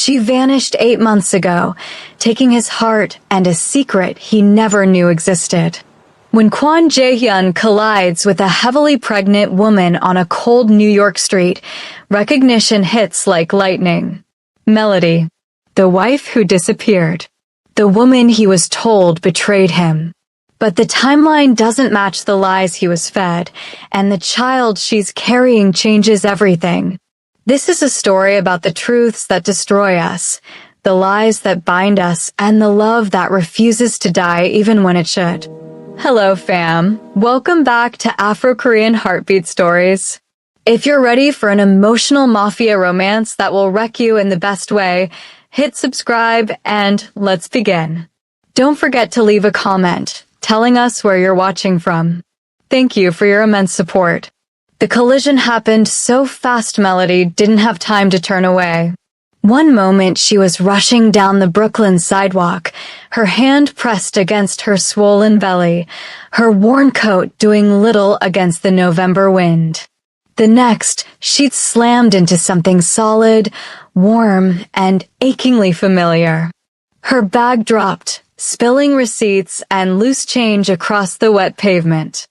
She vanished 8 months ago, taking his heart and a secret he never knew existed. When Kwon Jae-hyun collides with a heavily pregnant woman on a cold New York street, recognition hits like lightning. Melody, the wife who disappeared. The woman he was told betrayed him. But the timeline doesn't match the lies he was fed, and the child she's carrying changes everything. This is a story about the truths that destroy us, the lies that bind us, and the love that refuses to die even when it should. Hello, fam. Welcome back to Afro-Korean Heartbeat Stories. If you're ready for an emotional mafia romance that will wreck you in the best way, hit subscribe and let's begin. Don't forget to leave a comment telling us where you're watching from. Thank you for your immense support. The collision happened so fast Melody didn't have time to turn away. One moment she was rushing down the Brooklyn sidewalk, her hand pressed against her swollen belly, her worn coat doing little against the November wind. The next, she'd slammed into something solid, warm, and achingly familiar. Her bag dropped, spilling receipts and loose change across the wet pavement.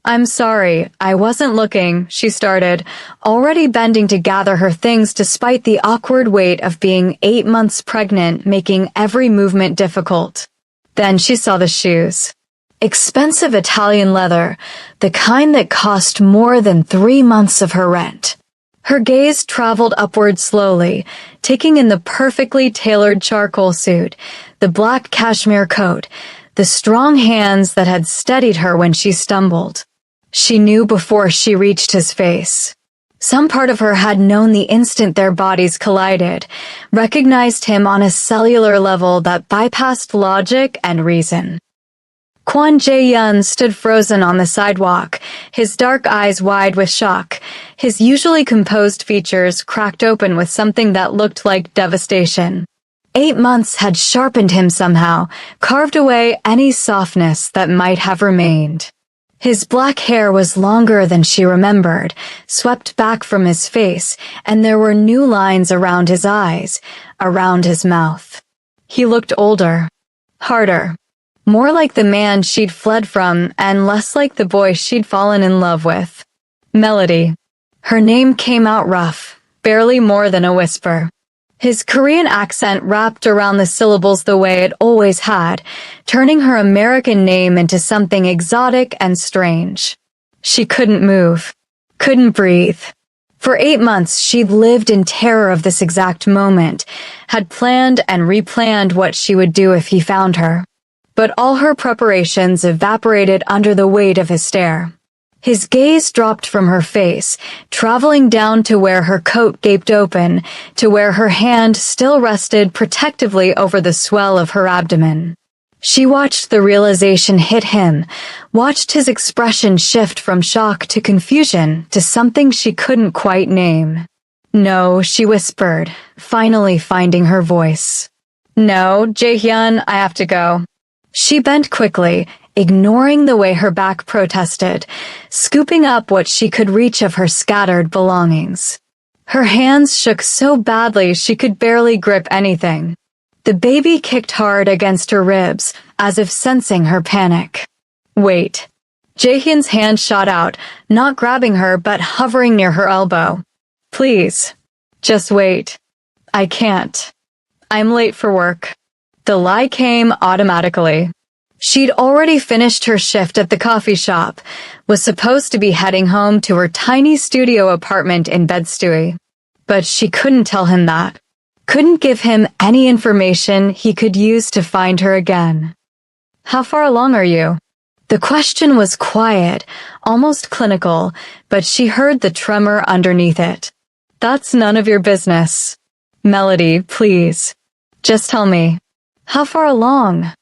"I'm sorry, I wasn't looking," she started, already bending to gather her things despite the awkward weight of being 8 months pregnant making every movement difficult. Then she saw the shoes. Expensive Italian leather, the kind that cost more than 3 months of her rent. Her gaze traveled upward slowly, taking in the perfectly tailored charcoal suit, the black cashmere coat, the strong hands that had steadied her when she stumbled. She knew before she reached his face. Some part of her had known the instant their bodies collided, recognized him on a cellular level that bypassed logic and reason. Kwon Jae-hyun stood frozen on the sidewalk, his dark eyes wide with shock, his usually composed features cracked open with something that looked like devastation. 8 months had sharpened him somehow, carved away any softness that might have remained. His black hair was longer than she remembered, swept back from his face, and there were new lines around his eyes, around his mouth. He looked older, harder, more like the man she'd fled from and less like the boy she'd fallen in love with. Melody. Her name came out rough, barely more than a whisper. His Korean accent wrapped around the syllables the way it always had, turning her American name into something exotic and strange. She couldn't move, couldn't breathe. For 8 months, she'd lived in terror of this exact moment, had planned and replanned what she would do if he found her. But all her preparations evaporated under the weight of his stare. His gaze dropped from her face, traveling down to where her coat gaped open, to where her hand still rested protectively over the swell of her abdomen. She watched the realization hit him, watched his expression shift from shock to confusion to something she couldn't quite name. "No," she whispered, finally finding her voice. "No, Jae-hyun, I have to go." She bent quickly, ignoring the way her back protested, scooping up what she could reach of her scattered belongings. Her hands shook so badly she could barely grip anything. The baby kicked hard against her ribs, as if sensing her panic. "Wait." Jae-hyun's hand shot out, not grabbing her but hovering near her elbow. "Please. Just wait. I can't. I'm late for work." The lie came automatically. She'd already finished her shift at the coffee shop, was supposed to be heading home to her tiny studio apartment in Bed-Stuy. But she couldn't tell him that. Couldn't give him any information he could use to find her again. "How far along are you?" The question was quiet, almost clinical, but she heard the tremor underneath it. "That's none of your business." "Melody, please. Just tell me. How far along?"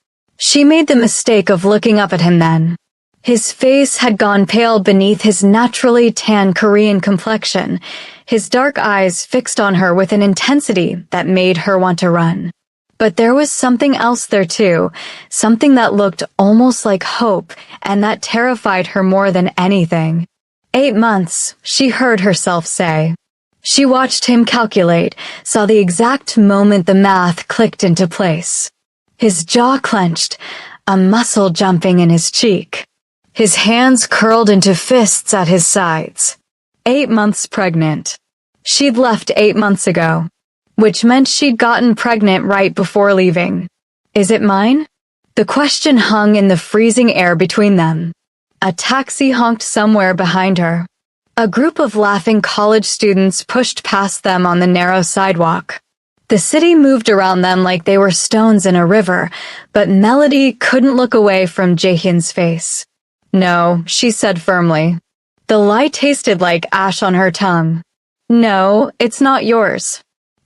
She made the mistake of looking up at him then. His face had gone pale beneath his naturally tan Korean complexion, his dark eyes fixed on her with an intensity that made her want to run. But there was something else there too, something that looked almost like hope, and that terrified her more than anything. 8 months, she heard herself say. She watched him calculate, saw the exact moment the math clicked into place. His jaw clenched, a muscle jumping in his cheek. His hands curled into fists at his sides. 8 months pregnant. She'd left 8 months ago, which meant she'd gotten pregnant right before leaving. Is it mine? The question hung in the freezing air between them. A taxi honked somewhere behind her. A group of laughing college students pushed past them on the narrow sidewalk. The city moved around them like they were stones in a river, but Melody couldn't look away from Jaehyun's face. No, she said firmly. The lie tasted like ash on her tongue. No, it's not yours.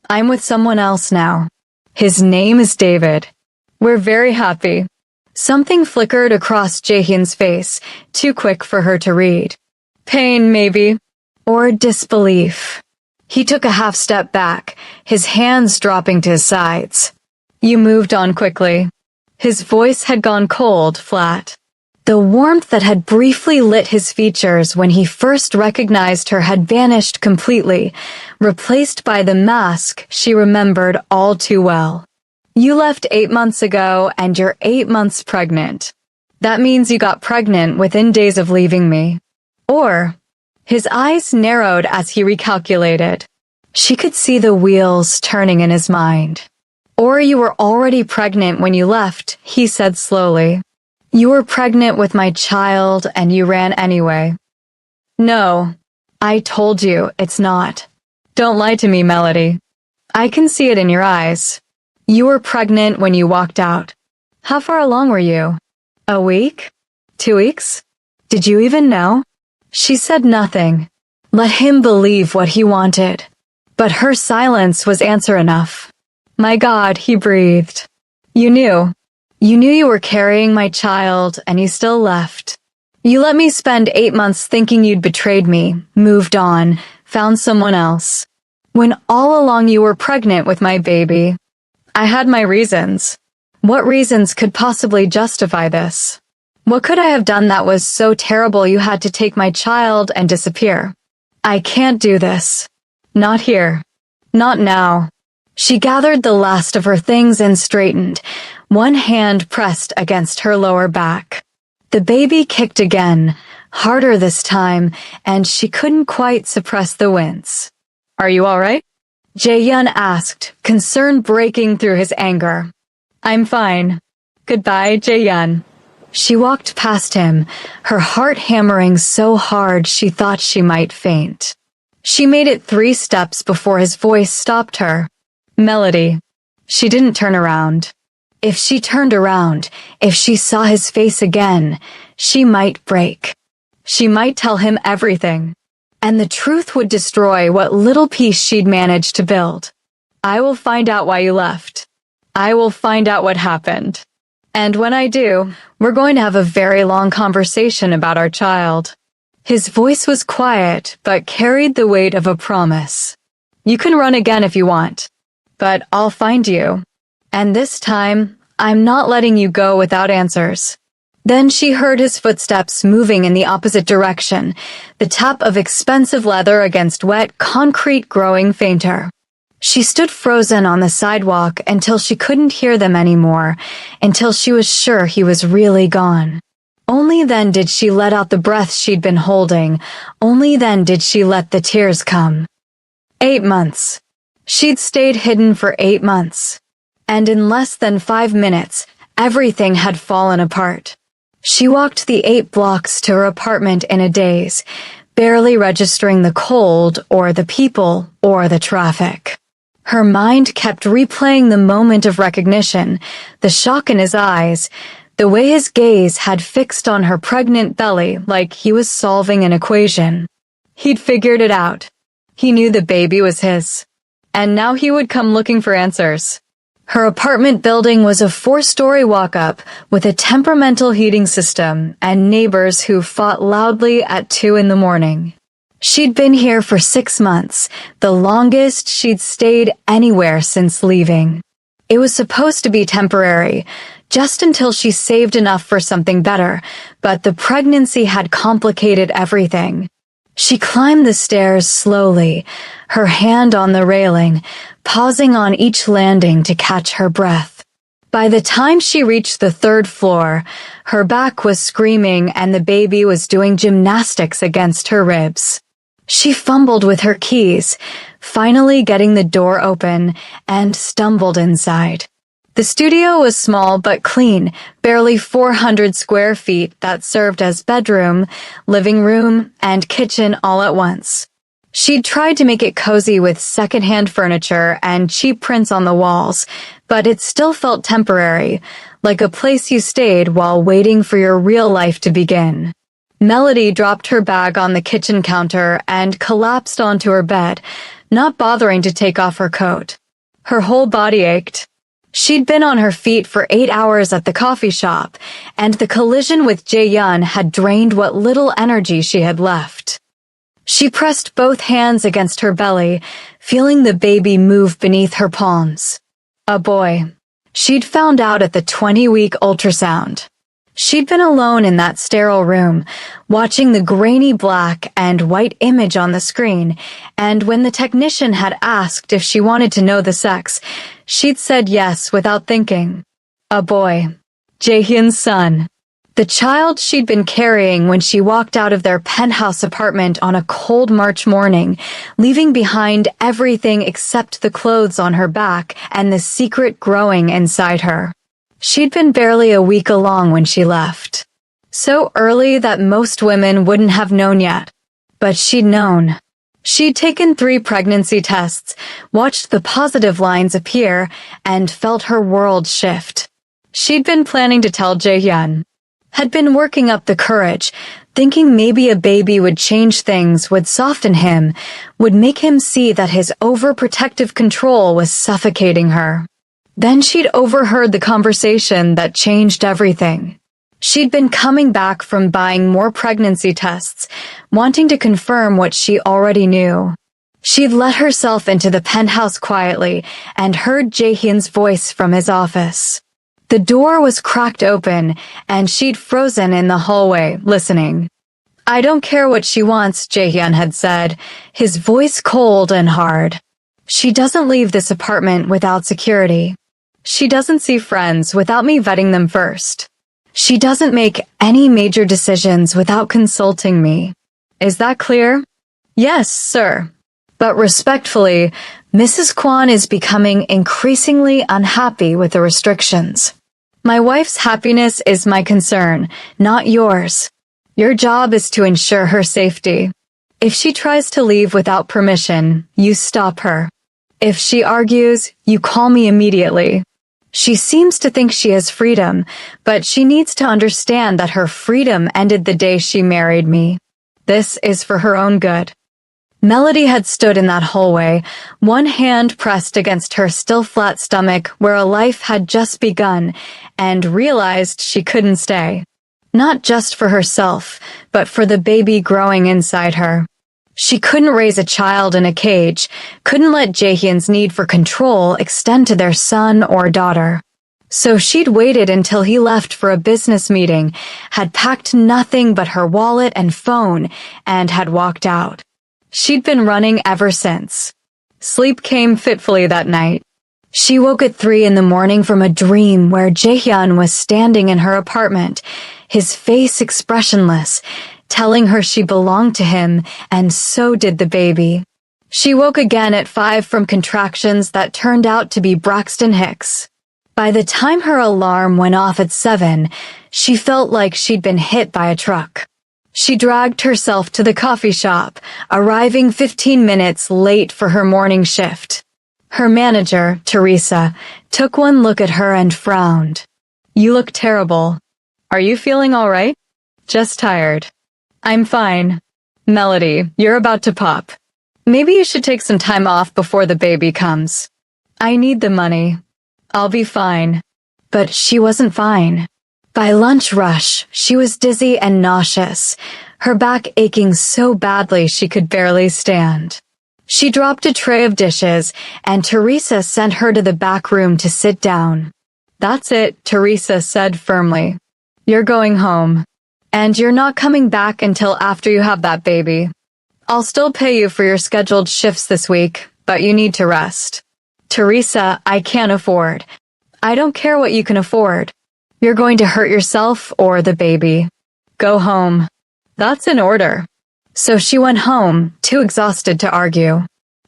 I'm with someone else now. His name is David. We're very happy. Something flickered across Jaehyun's face, too quick for her to read. Pain, maybe. Or disbelief. He took a half step back, his hands dropping to his sides. You moved on quickly. His voice had gone cold, flat. The warmth that had briefly lit his features when he first recognized her had vanished completely, replaced by the mask she remembered all too well. You left 8 months ago and you're 8 months pregnant. That means you got pregnant within days of leaving me. Or, his eyes narrowed as he recalculated. She could see the wheels turning in his mind. Or you were already pregnant when you left, he said slowly. You were pregnant with my child and you ran anyway. No, I told you it's not. Don't lie to me, Melody. I can see it in your eyes. You were pregnant when you walked out. How far along were you? A week? 2 weeks? Did you even know? She said nothing. Let him believe what he wanted. But her silence was answer enough. My God, he breathed. You knew. You knew you were carrying my child, and you still left. You let me spend 8 months thinking you'd betrayed me, moved on, found someone else. When all along you were pregnant with my baby. I had my reasons. What reasons could possibly justify this? What could I have done that was so terrible you had to take my child and disappear? I can't do this. Not here. Not now. She gathered the last of her things and straightened, one hand pressed against her lower back. The baby kicked again, harder this time, and she couldn't quite suppress the wince. Are you all right? Jaehyun asked, concern breaking through his anger. I'm fine. Goodbye, Jaehyun. She walked past him, her heart hammering so hard she thought she might faint. She made it 3 steps before his voice stopped her. Melody. She didn't turn around. If she turned around, if she saw his face again, she might break. She might tell him everything. And the truth would destroy what little piece she'd managed to build. I will find out why you left. I will find out what happened. And when I do, we're going to have a very long conversation about our child. His voice was quiet, but carried the weight of a promise. You can run again if you want, but I'll find you. And this time, I'm not letting you go without answers. Then she heard his footsteps moving in the opposite direction, the tap of expensive leather against wet concrete growing fainter. She stood frozen on the sidewalk until she couldn't hear them anymore, until she was sure he was really gone. Only then did she let out the breath she'd been holding. Only then did she let the tears come. 8 months. She'd stayed hidden for 8 months. And in less than 5 minutes, everything had fallen apart. She walked the 8 blocks to her apartment in a daze, barely registering the cold or the people or the traffic. Her mind kept replaying the moment of recognition, the shock in his eyes, the way his gaze had fixed on her pregnant belly like he was solving an equation. He'd figured it out. He knew the baby was his. And now he would come looking for answers. Her apartment building was a 4-story walk-up with a temperamental heating system and neighbors who fought loudly at 2 in the morning. She'd been here for 6 months, the longest she'd stayed anywhere since leaving. It was supposed to be temporary, just until she saved enough for something better, but the pregnancy had complicated everything. She climbed the stairs slowly, her hand on the railing, pausing on each landing to catch her breath. By the time she reached the third floor, her back was screaming and the baby was doing gymnastics against her ribs. She fumbled with her keys, finally getting the door open, and stumbled inside. The studio was small but clean, barely 400 square feet that served as bedroom, living room, and kitchen all at once. She'd tried to make it cozy with secondhand furniture and cheap prints on the walls, but it still felt temporary, like a place you stayed while waiting for your real life to begin. Melody dropped her bag on the kitchen counter and collapsed onto her bed, not bothering to take off her coat. Her whole body ached. She'd been on her feet for 8 hours at the coffee shop, and the collision with Jae-hyun had drained what little energy she had left. She pressed both hands against her belly, feeling the baby move beneath her palms. A boy. She'd found out at the 20-week ultrasound. She'd been alone in that sterile room, watching the grainy black and white image on the screen, and when the technician had asked if she wanted to know the sex, she'd said yes without thinking. A boy. Jaehyun's son. The child she'd been carrying when she walked out of their penthouse apartment on a cold March morning, leaving behind everything except the clothes on her back and the secret growing inside her. She'd been barely a week along when she left. So early that most women wouldn't have known yet. But she'd known. She'd taken 3 pregnancy tests, watched the positive lines appear, and felt her world shift. She'd been planning to tell Jae-hyun. Had been working up the courage, thinking maybe a baby would change things, would soften him, would make him see that his overprotective control was suffocating her. Then she'd overheard the conversation that changed everything. She'd been coming back from buying more pregnancy tests, wanting to confirm what she already knew. She'd let herself into the penthouse quietly and heard Jae-hyun's voice from his office. The door was cracked open, and she'd frozen in the hallway, listening. "I don't care what she wants," Jae-hyun had said, his voice cold and hard. "She doesn't leave this apartment without security. She doesn't see friends without me vetting them first. She doesn't make any major decisions without consulting me. Is that clear?" "Yes, sir." But respectfully, Mrs. Kwon is becoming increasingly unhappy with the restrictions. "My wife's happiness is my concern, not yours. Your job is to ensure her safety. If she tries to leave without permission, you stop her. If she argues, you call me immediately. She seems to think she has freedom, but she needs to understand that her freedom ended the day she married me. This is for her own good." Melody had stood in that hallway, one hand pressed against her still flat stomach where a life had just begun, and realized she couldn't stay. Not just for herself, but for the baby growing inside her. She couldn't raise a child in a cage, couldn't let Jaehyun's need for control extend to their son or daughter. So she'd waited until he left for a business meeting, had packed nothing but her wallet and phone, and had walked out. She'd been running ever since. Sleep came fitfully that night. She woke at 3 in the morning from a dream where Jaehyun was standing in her apartment, his face expressionless, telling her she belonged to him, and so did the baby. She woke again at 5 from contractions that turned out to be Braxton Hicks. By the time her alarm went off at 7, she felt like she'd been hit by a truck. She dragged herself to the coffee shop, arriving 15 minutes late for her morning shift. Her manager, Teresa, took one look at her and frowned. "You look terrible. Are you feeling all right?" "Just tired." "I'm fine." "Melody, you're about to pop. Maybe you should take some time off before the baby comes." "I need the money." "I'll be fine." But she wasn't fine. By lunch rush, she was dizzy and nauseous, her back aching so badly she could barely stand. She dropped a tray of dishes, and Teresa sent her to the back room to sit down. "That's it," Teresa said firmly. "You're going home. And you're not coming back until after you have that baby." I'll still pay you for your scheduled shifts this week, but you need to rest. Teresa, I can't afford. I don't care what you can afford. You're going to hurt yourself or the baby. Go home. That's an order. So she went home, too exhausted to argue.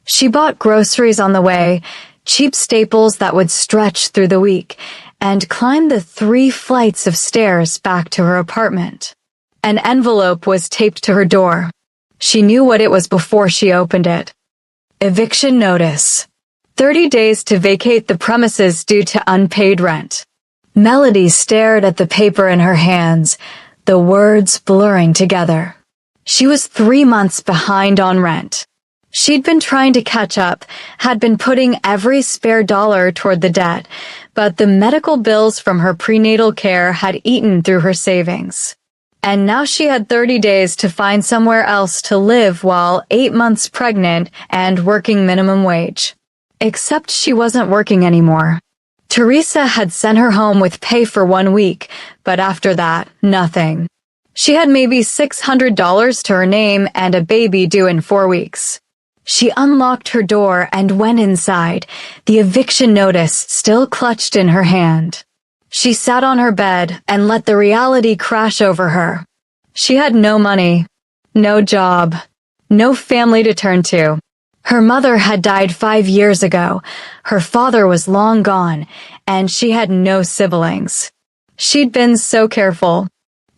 She bought groceries on the way, cheap staples that would stretch through the week, and climbed the 3 flights of stairs back to her apartment. An envelope was taped to her door. She knew what it was before she opened it. Eviction notice. 30 days to vacate the premises due to unpaid rent. Melody stared at the paper in her hands, the words blurring together. She was 3 months behind on rent. She'd been trying to catch up, had been putting every spare dollar toward the debt, but the medical bills from her prenatal care had eaten through her savings. And now she had 30 days to find somewhere else to live while 8 months pregnant and working minimum wage. Except she wasn't working anymore. Teresa had sent her home with pay for 1 week, but after that, nothing. She had maybe $600 to her name and a baby due in 4 weeks. She unlocked her door and went inside, the eviction notice still clutched in her hand. She sat on her bed and let the reality crash over her. She had no money, no job, no family to turn to. Her mother had died 5 years ago, her father was long gone, and she had no siblings. She'd been so careful,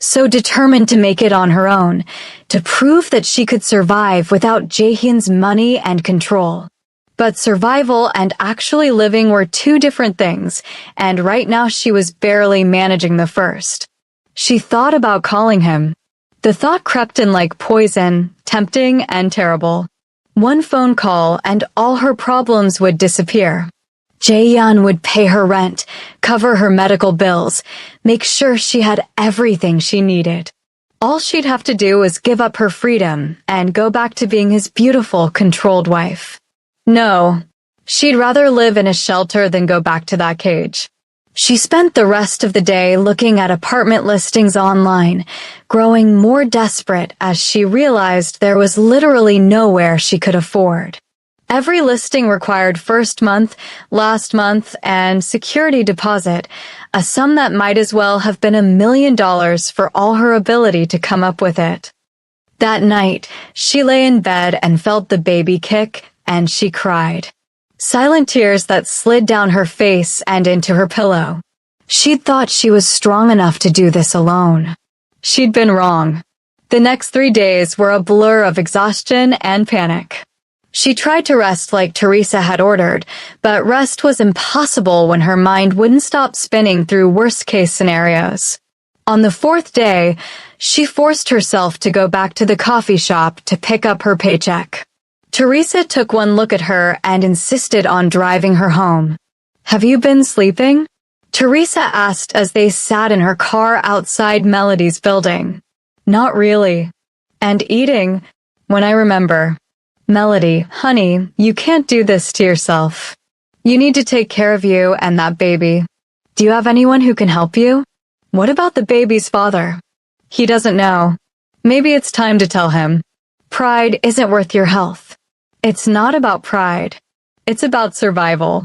so determined to make it on her own, to prove that she could survive without Jaehyun's money and control. But survival and actually living were 2 different things, and right now she was barely managing the first. She thought about calling him. The thought crept in like poison, tempting and terrible. 1 phone call and all her problems would disappear. Jaehyun would pay her rent, cover her medical bills, make sure she had everything she needed. All she'd have to do was give up her freedom and go back to being his beautiful, controlled wife. No, she'd rather live in a shelter than go back to that cage. She spent the rest of the day looking at apartment listings online, growing more desperate as she realized there was literally nowhere she could afford. Every listing required first month, last month, and security deposit, a sum that might as well have been $1 million for all her ability to come up with it. That night, she lay in bed and felt the baby kick, and she cried. Silent tears that slid down her face and into her pillow. She'd thought she was strong enough to do this alone. She'd been wrong. The next 3 days were a blur of exhaustion and panic. She tried to rest like Teresa had ordered, but rest was impossible when her mind wouldn't stop spinning through worst-case scenarios. On the 4th day, she forced herself to go back to the coffee shop to pick up her paycheck. Teresa took 1 look at her and insisted on driving her home. Have you been sleeping? Teresa asked as they sat in her car outside Melody's building. Not really. And eating, when I remember. Melody, honey, you can't do this to yourself. You need to take care of you and that baby. Do you have anyone who can help you? What about the baby's father? He doesn't know. Maybe it's time to tell him. Pride isn't worth your health. It's not about pride. It's about survival.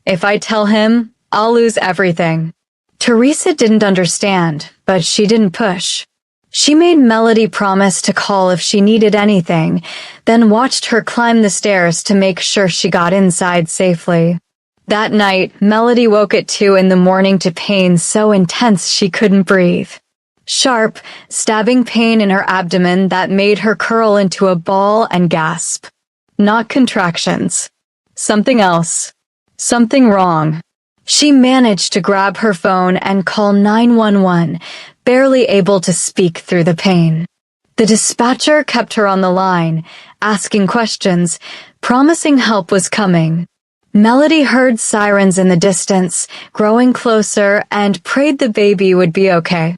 If I tell him, I'll lose everything. Teresa didn't understand, but she didn't push. She made Melody promise to call if she needed anything, then watched her climb the stairs to make sure she got inside safely. That night, Melody woke at 2 in the morning to pain so intense she couldn't breathe. Sharp, stabbing pain in her abdomen that made her curl into a ball and gasp. Not contractions. Something else. Something wrong. She managed to grab her phone and call 911, barely able to speak through the pain. The dispatcher kept her on the line, asking questions, promising help was coming. Melody heard sirens in the distance, growing closer, and prayed the baby would be okay.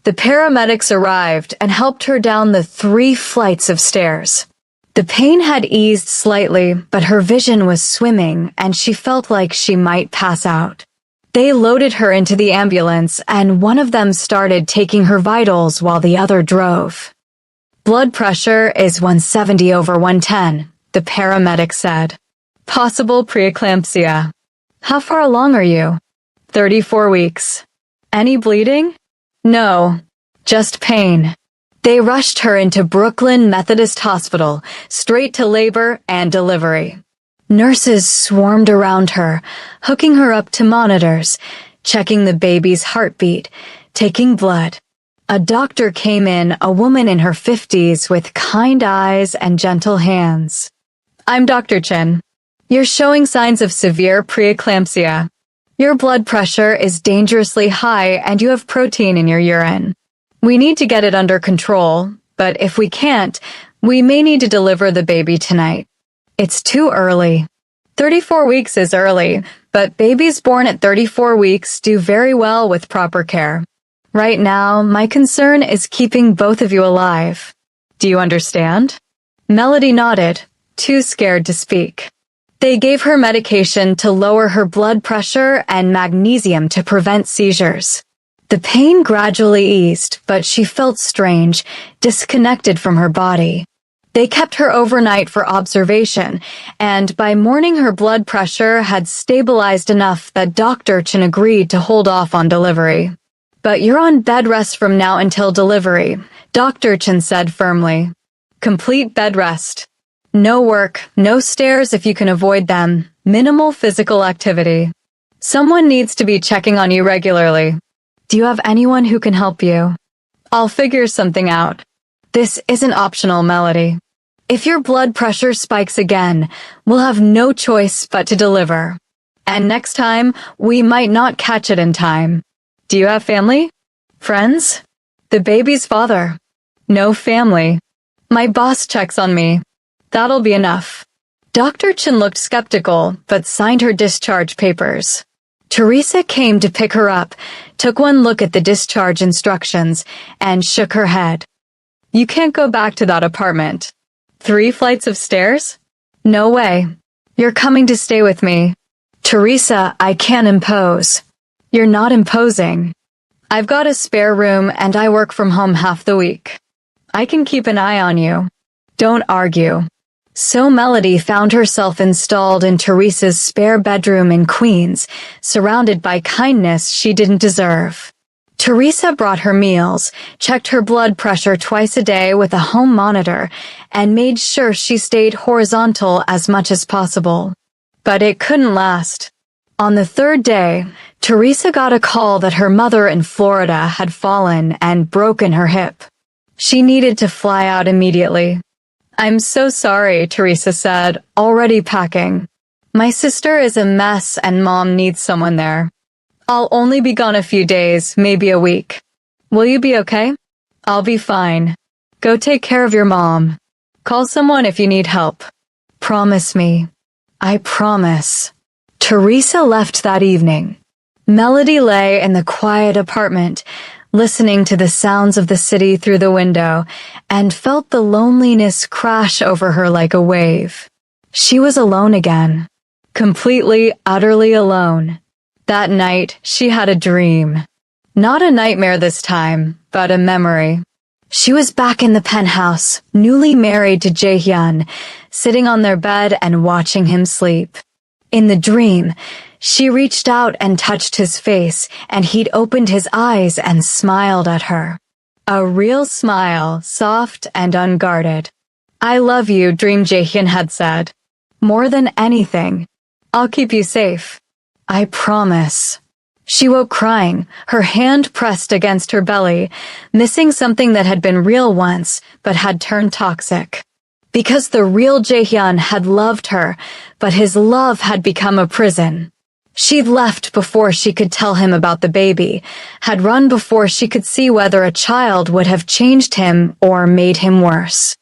The paramedics arrived and helped her down the 3 flights of stairs. The pain had eased slightly, but her vision was swimming and she felt like she might pass out. They loaded her into the ambulance and one of them started taking her vitals while the other drove. Blood pressure is 170 over 110, the paramedic said. Possible preeclampsia. How far along are you? 34 weeks. Any bleeding? No, just pain. They rushed her into Brooklyn Methodist Hospital, straight to labor and delivery. Nurses swarmed around her, hooking her up to monitors, checking the baby's heartbeat, taking blood. A doctor came in, a woman in her 50s with kind eyes and gentle hands. I'm Dr. Chen. You're showing signs of severe preeclampsia. Your blood pressure is dangerously high and you have protein in your urine. We need to get it under control, but if we can't, we may need to deliver the baby tonight. It's too early. 34 weeks is early, but babies born at 34 weeks do very well with proper care. Right now, my concern is keeping both of you alive. Do you understand? Melody nodded, too scared to speak. They gave her medication to lower her blood pressure and magnesium to prevent seizures. The pain gradually eased, but she felt strange, disconnected from her body. They kept her overnight for observation, and by morning her blood pressure had stabilized enough that Dr. Chen agreed to hold off on delivery. But you're on bed rest from now until delivery, Dr. Chen said firmly. Complete bed rest. No work, no stairs if you can avoid them, minimal physical activity. Someone needs to be checking on you regularly. Do you have anyone who can help you? I'll figure something out. This isn't optional, Melody. If your blood pressure spikes again, we'll have no choice but to deliver. And next time, we might not catch it in time. Do you have family? Friends? The baby's father. No family. My boss checks on me. That'll be enough. Dr. Chen looked skeptical, but signed her discharge papers. Teresa came to pick her up, took one look at the discharge instructions, and shook her head. You can't go back to that apartment. 3 flights of stairs? No way. You're coming to stay with me. Teresa, I can't impose. You're not imposing. I've got a spare room and I work from home half the week. I can keep an eye on you. Don't argue. So Melody found herself installed in Teresa's spare bedroom in Queens, surrounded by kindness she didn't deserve. Teresa brought her meals, checked her blood pressure twice a day with a home monitor, and made sure she stayed horizontal as much as possible. But it couldn't last. On the 3rd day, Teresa got a call that her mother in Florida had fallen and broken her hip. She needed to fly out immediately. I'm so sorry, Teresa said, already packing. My sister is a mess and Mom needs someone there. I'll only be gone a few days, maybe a week. Will you be okay? I'll be fine. Go take care of your mom. Call someone if you need help. Promise me. I promise. Teresa left that evening. Melody lay in the quiet apartment, listening to the sounds of the city through the window, and felt the loneliness crash over her like a wave. She was alone again. Completely, utterly alone. That night, she had a dream. Not a nightmare this time, but a memory. She was back in the penthouse, newly married to Jae-hyun, sitting on their bed and watching him sleep. In the dream, she reached out and touched his face, and he'd opened his eyes and smiled at her. A real smile, soft and unguarded. I love you, Dream Jae-hyun had said. More than anything. I'll keep you safe. I promise. She woke crying, her hand pressed against her belly, missing something that had been real once, but had turned toxic. Because the real Jae-hyun had loved her, but his love had become a prison. She'd left before she could tell him about the baby, had run before she could see whether a child would have changed him or made him worse.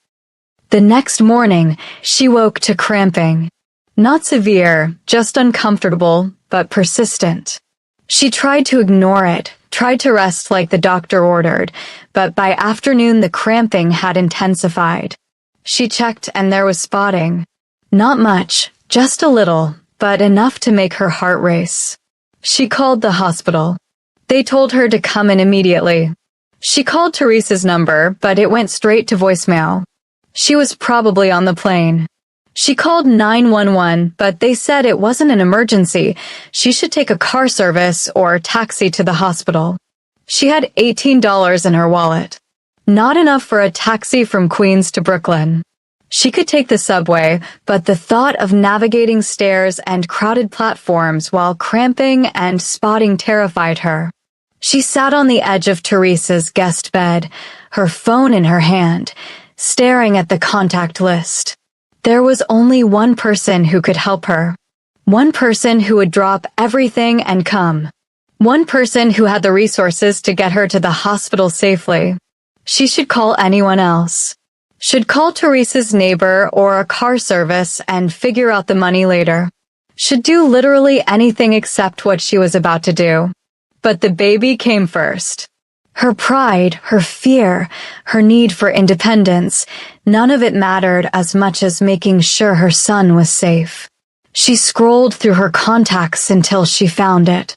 The next morning, she woke to cramping. Not severe, just uncomfortable, but persistent. She tried to ignore it, tried to rest like the doctor ordered, but by afternoon the cramping had intensified. She checked and there was spotting. Not much, just a little, but enough to make her heart race. She called the hospital. They told her to come in immediately. She called Teresa's number, but it went straight to voicemail. She was probably on the plane. She called 911, but they said it wasn't an emergency. She should take a car service or taxi to the hospital. She had $18 in her wallet. Not enough for a taxi from Queens to Brooklyn. She could take the subway, but the thought of navigating stairs and crowded platforms while cramping and spotting terrified her. She sat on the edge of Teresa's guest bed, her phone in her hand, staring at the contact list. There was only one person who could help her. One person who would drop everything and come. One person who had the resources to get her to the hospital safely. She should call anyone else. Should call Teresa's neighbor or a car service and figure out the money later. Should do literally anything except what she was about to do. But the baby came first. Her pride, her fear, her need for independence, none of it mattered as much as making sure her son was safe. She scrolled through her contacts until she found it.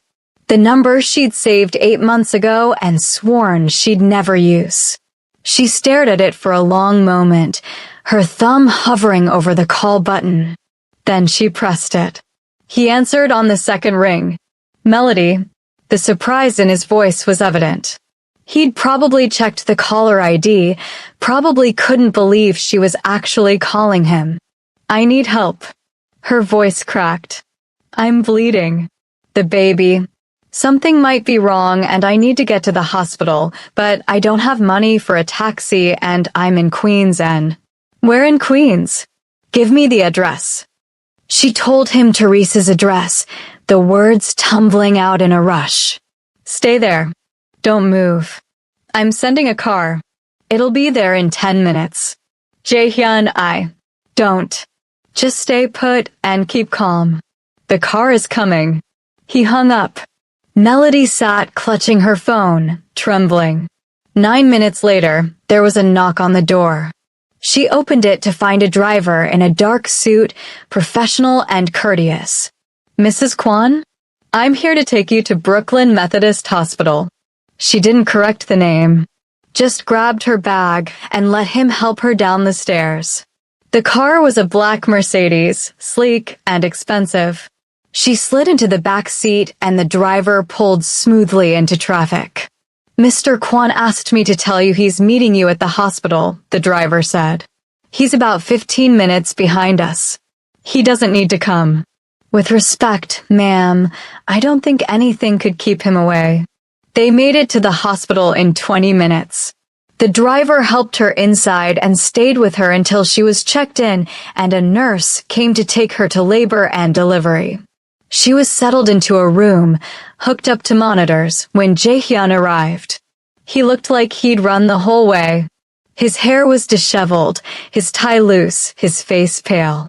The number she'd saved 8 months ago and sworn she'd never use. She stared at it for a long moment, her thumb hovering over the call button. Then she pressed it. He answered on the second ring. Melody. The surprise in his voice was evident. He'd probably checked the caller ID, probably couldn't believe she was actually calling him. I need help. Her voice cracked. I'm bleeding. The baby. Something might be wrong and I need to get to the hospital, but I don't have money for a taxi and I'm in Queens and... Where in Queens? Give me the address. She told him Teresa's address, the words tumbling out in a rush. Stay there. Don't move. I'm sending a car. It'll be there in 10 minutes. Jaehyun, don't. Just stay put and keep calm. The car is coming. He hung up. Melody sat clutching her phone, trembling. 9 minutes later, there was a knock on the door. She opened it to find a driver in a dark suit, professional and courteous. Mrs. Kwon? I'm here to take you to Brooklyn Methodist Hospital. She didn't correct the name, just grabbed her bag and let him help her down the stairs. The car was a black Mercedes, sleek and expensive. She slid into the back seat and the driver pulled smoothly into traffic. Mr. Kwon asked me to tell you he's meeting you at the hospital, the driver said. He's about 15 minutes behind us. He doesn't need to come. With respect, ma'am, I don't think anything could keep him away. They made it to the hospital in 20 minutes. The driver helped her inside and stayed with her until she was checked in and a nurse came to take her to labor and delivery. She was settled into a room, hooked up to monitors, when Jaehyun arrived. He looked like he'd run the whole way. His hair was disheveled, his tie loose, his face pale.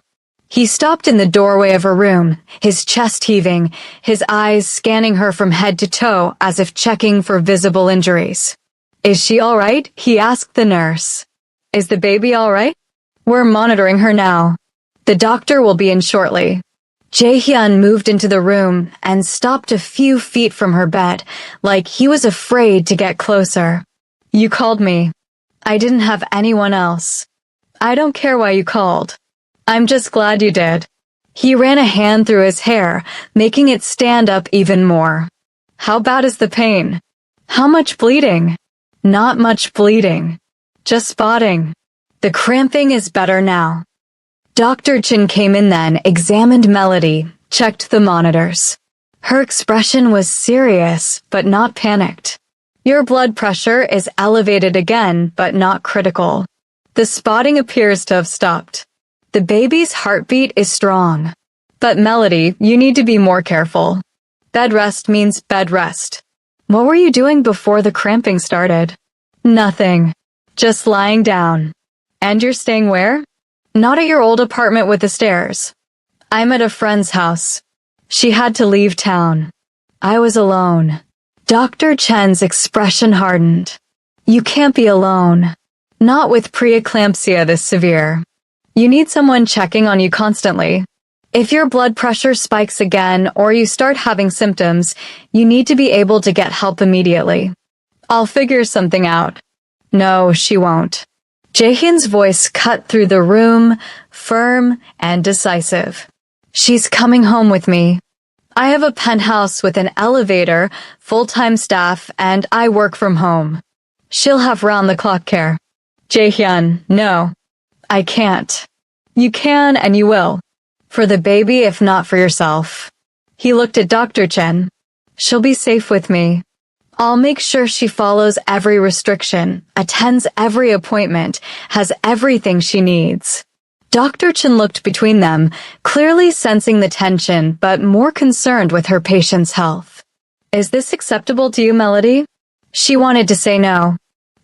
He stopped in the doorway of her room, his chest heaving, his eyes scanning her from head to toe as if checking for visible injuries. Is she all right? He asked the nurse. Is the baby all right? We're monitoring her now. The doctor will be in shortly. Jaehyun moved into the room and stopped a few feet from her bed, like he was afraid to get closer. You called me. I didn't have anyone else. I don't care why you called. I'm just glad you did. He ran a hand through his hair, making it stand up even more. How bad is the pain? How much bleeding? Not much bleeding. Just spotting. The cramping is better now. Dr. Chin came in then, examined Melody, checked the monitors. Her expression was serious, but not panicked. Your blood pressure is elevated again, but not critical. The spotting appears to have stopped. The baby's heartbeat is strong. But Melody, you need to be more careful. Bed rest means bed rest. What were you doing before the cramping started? Nothing. Just lying down. And you're staying where? Not at your old apartment with the stairs. I'm at a friend's house. She had to leave town. I was alone. Dr. Chen's expression hardened. You can't be alone. Not with preeclampsia this severe. You need someone checking on you constantly. If your blood pressure spikes again or you start having symptoms, you need to be able to get help immediately. I'll figure something out. No, she won't. Jaehyun's voice cut through the room, firm and decisive. She's coming home with me. I have a penthouse with an elevator, full-time staff, and I work from home. She'll have round-the-clock care. Jaehyun, no. I can't. You can and you will. For the baby, if not for yourself. He looked at Dr. Chen. She'll be safe with me. I'll make sure she follows every restriction, attends every appointment, has everything she needs. Dr. Chen looked between them, clearly sensing the tension, but more concerned with her patient's health. Is this acceptable to you, Melody? She wanted to say no,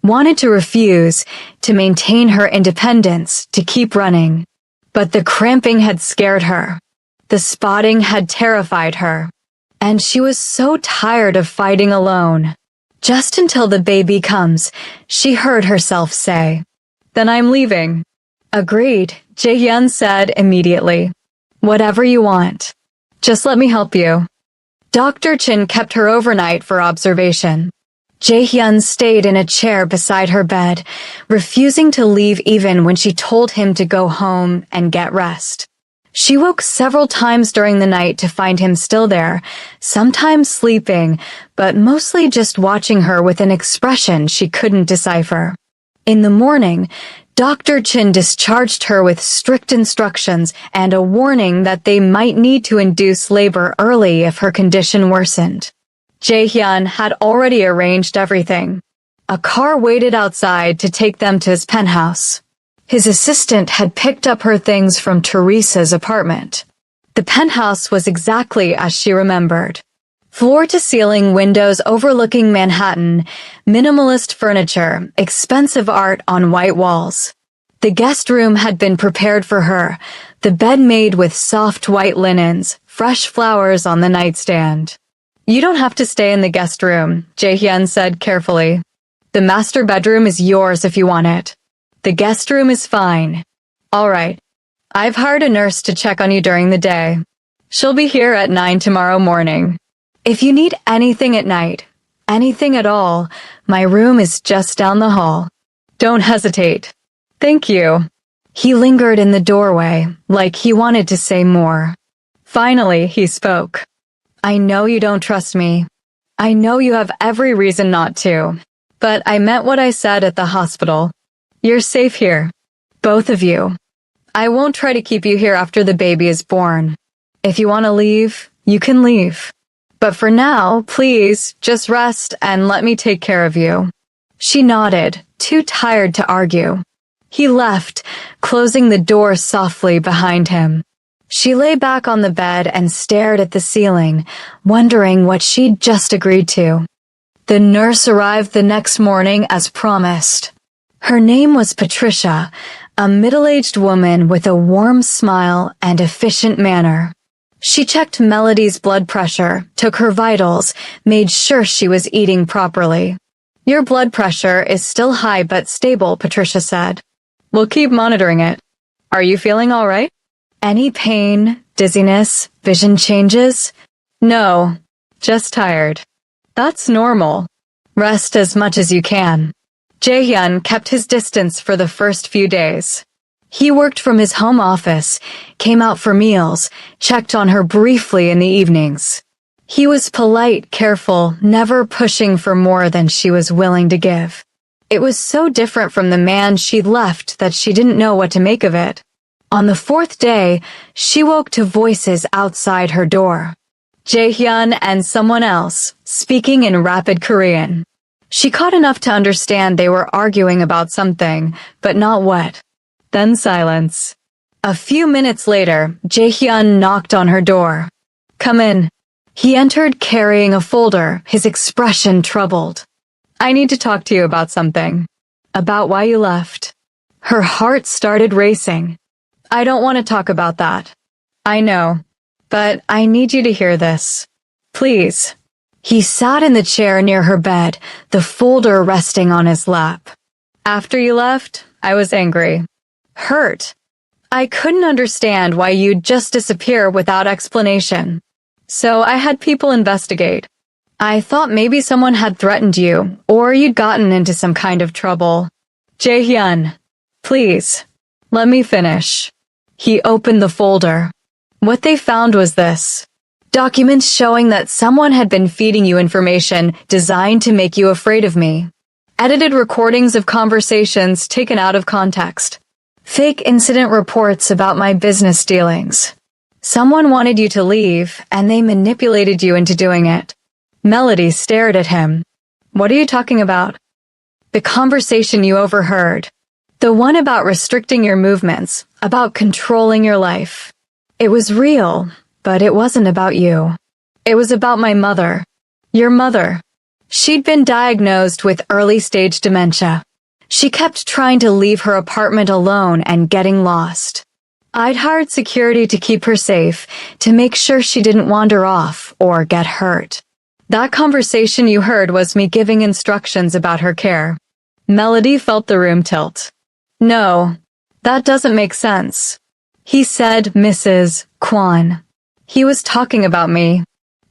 wanted to refuse, to maintain her independence, to keep running. But the cramping had scared her. The spotting had terrified her. And she was so tired of fighting alone. Just until the baby comes, she heard herself say, "Then I'm leaving." Agreed, Jaehyun said immediately. "Whatever you want. Just let me help you." Dr. Chin kept her overnight for observation. Jaehyun stayed in a chair beside her bed, refusing to leave even when she told him to go home and get rest. She woke several times during the night to find him still there, sometimes sleeping, but mostly just watching her with an expression she couldn't decipher. In the morning, Dr. Chin discharged her with strict instructions and a warning that they might need to induce labor early if her condition worsened. Jaehyun had already arranged everything. A car waited outside to take them to his penthouse. His assistant had picked up her things from Teresa's apartment. The penthouse was exactly as she remembered. Floor-to-ceiling windows overlooking Manhattan, minimalist furniture, expensive art on white walls. The guest room had been prepared for her, the bed made with soft white linens, fresh flowers on the nightstand. "You don't have to stay in the guest room," Jaehyun said carefully. "The master bedroom is yours if you want it. The guest room is fine. All right. I've hired a nurse to check on you during the day. She'll be here at 9 tomorrow morning. If you need anything at night, anything at all, my room is just down the hall. Don't hesitate. Thank you." He lingered in the doorway, like he wanted to say more. Finally, he spoke. "I know you don't trust me. I know you have every reason not to. But I meant what I said at the hospital. You're safe here. Both of you. I won't try to keep you here after the baby is born. If you want to leave, you can leave. But for now, please, just rest and let me take care of you." She nodded, too tired to argue. He left, closing the door softly behind him. She lay back on the bed and stared at the ceiling, wondering what she'd just agreed to. The nurse arrived the next morning as promised. Her name was Patricia, a middle-aged woman with a warm smile and efficient manner. She checked Melody's blood pressure, took her vitals, made sure she was eating properly. "Your blood pressure is still high but stable," Patricia said. "We'll keep monitoring it. Are you feeling all right? Any pain, dizziness, vision changes?" "No, just tired." "That's normal. Rest as much as you can." Jaehyun kept his distance for the first few days. He worked from his home office, came out for meals, checked on her briefly in the evenings. He was polite, careful, never pushing for more than she was willing to give. It was so different from the man she'd left that she didn't know what to make of it. On the fourth day, she woke to voices outside her door. Jaehyun and someone else, speaking in rapid Korean. She caught enough to understand they were arguing about something, but not what. Then silence. A few minutes later, Jaehyun knocked on her door. "Come in." He entered carrying a folder, his expression troubled. "I need to talk to you about something. About why you left." Her heart started racing. "I don't want to talk about that. I know. But I need you to hear this. Please." He sat in the chair near her bed, the folder resting on his lap. "After you left, I was angry. Hurt. I couldn't understand why you'd just disappear without explanation. So I had people investigate. I thought maybe someone had threatened you, or you'd gotten into some kind of trouble. Jae-hyun, please, let me finish. He opened the folder. What they found was this. Documents showing that someone had been feeding you information designed to make you afraid of me. Edited recordings of conversations taken out of context. Fake incident reports about my business dealings. Someone wanted you to leave, and they manipulated you into doing it. Melody stared at him. What are you talking about? The conversation you overheard. The one about restricting your movements, about controlling your life. It was real, but it wasn't about you. It was about my mother. Your mother. She'd been diagnosed with early-stage dementia. She kept trying to leave her apartment alone and getting lost. I'd hired security to keep her safe, to make sure she didn't wander off or get hurt. That conversation you heard was me giving instructions about her care. Melody felt the room tilt. No, that doesn't make sense. He said Mrs. Kwon. He was talking about me.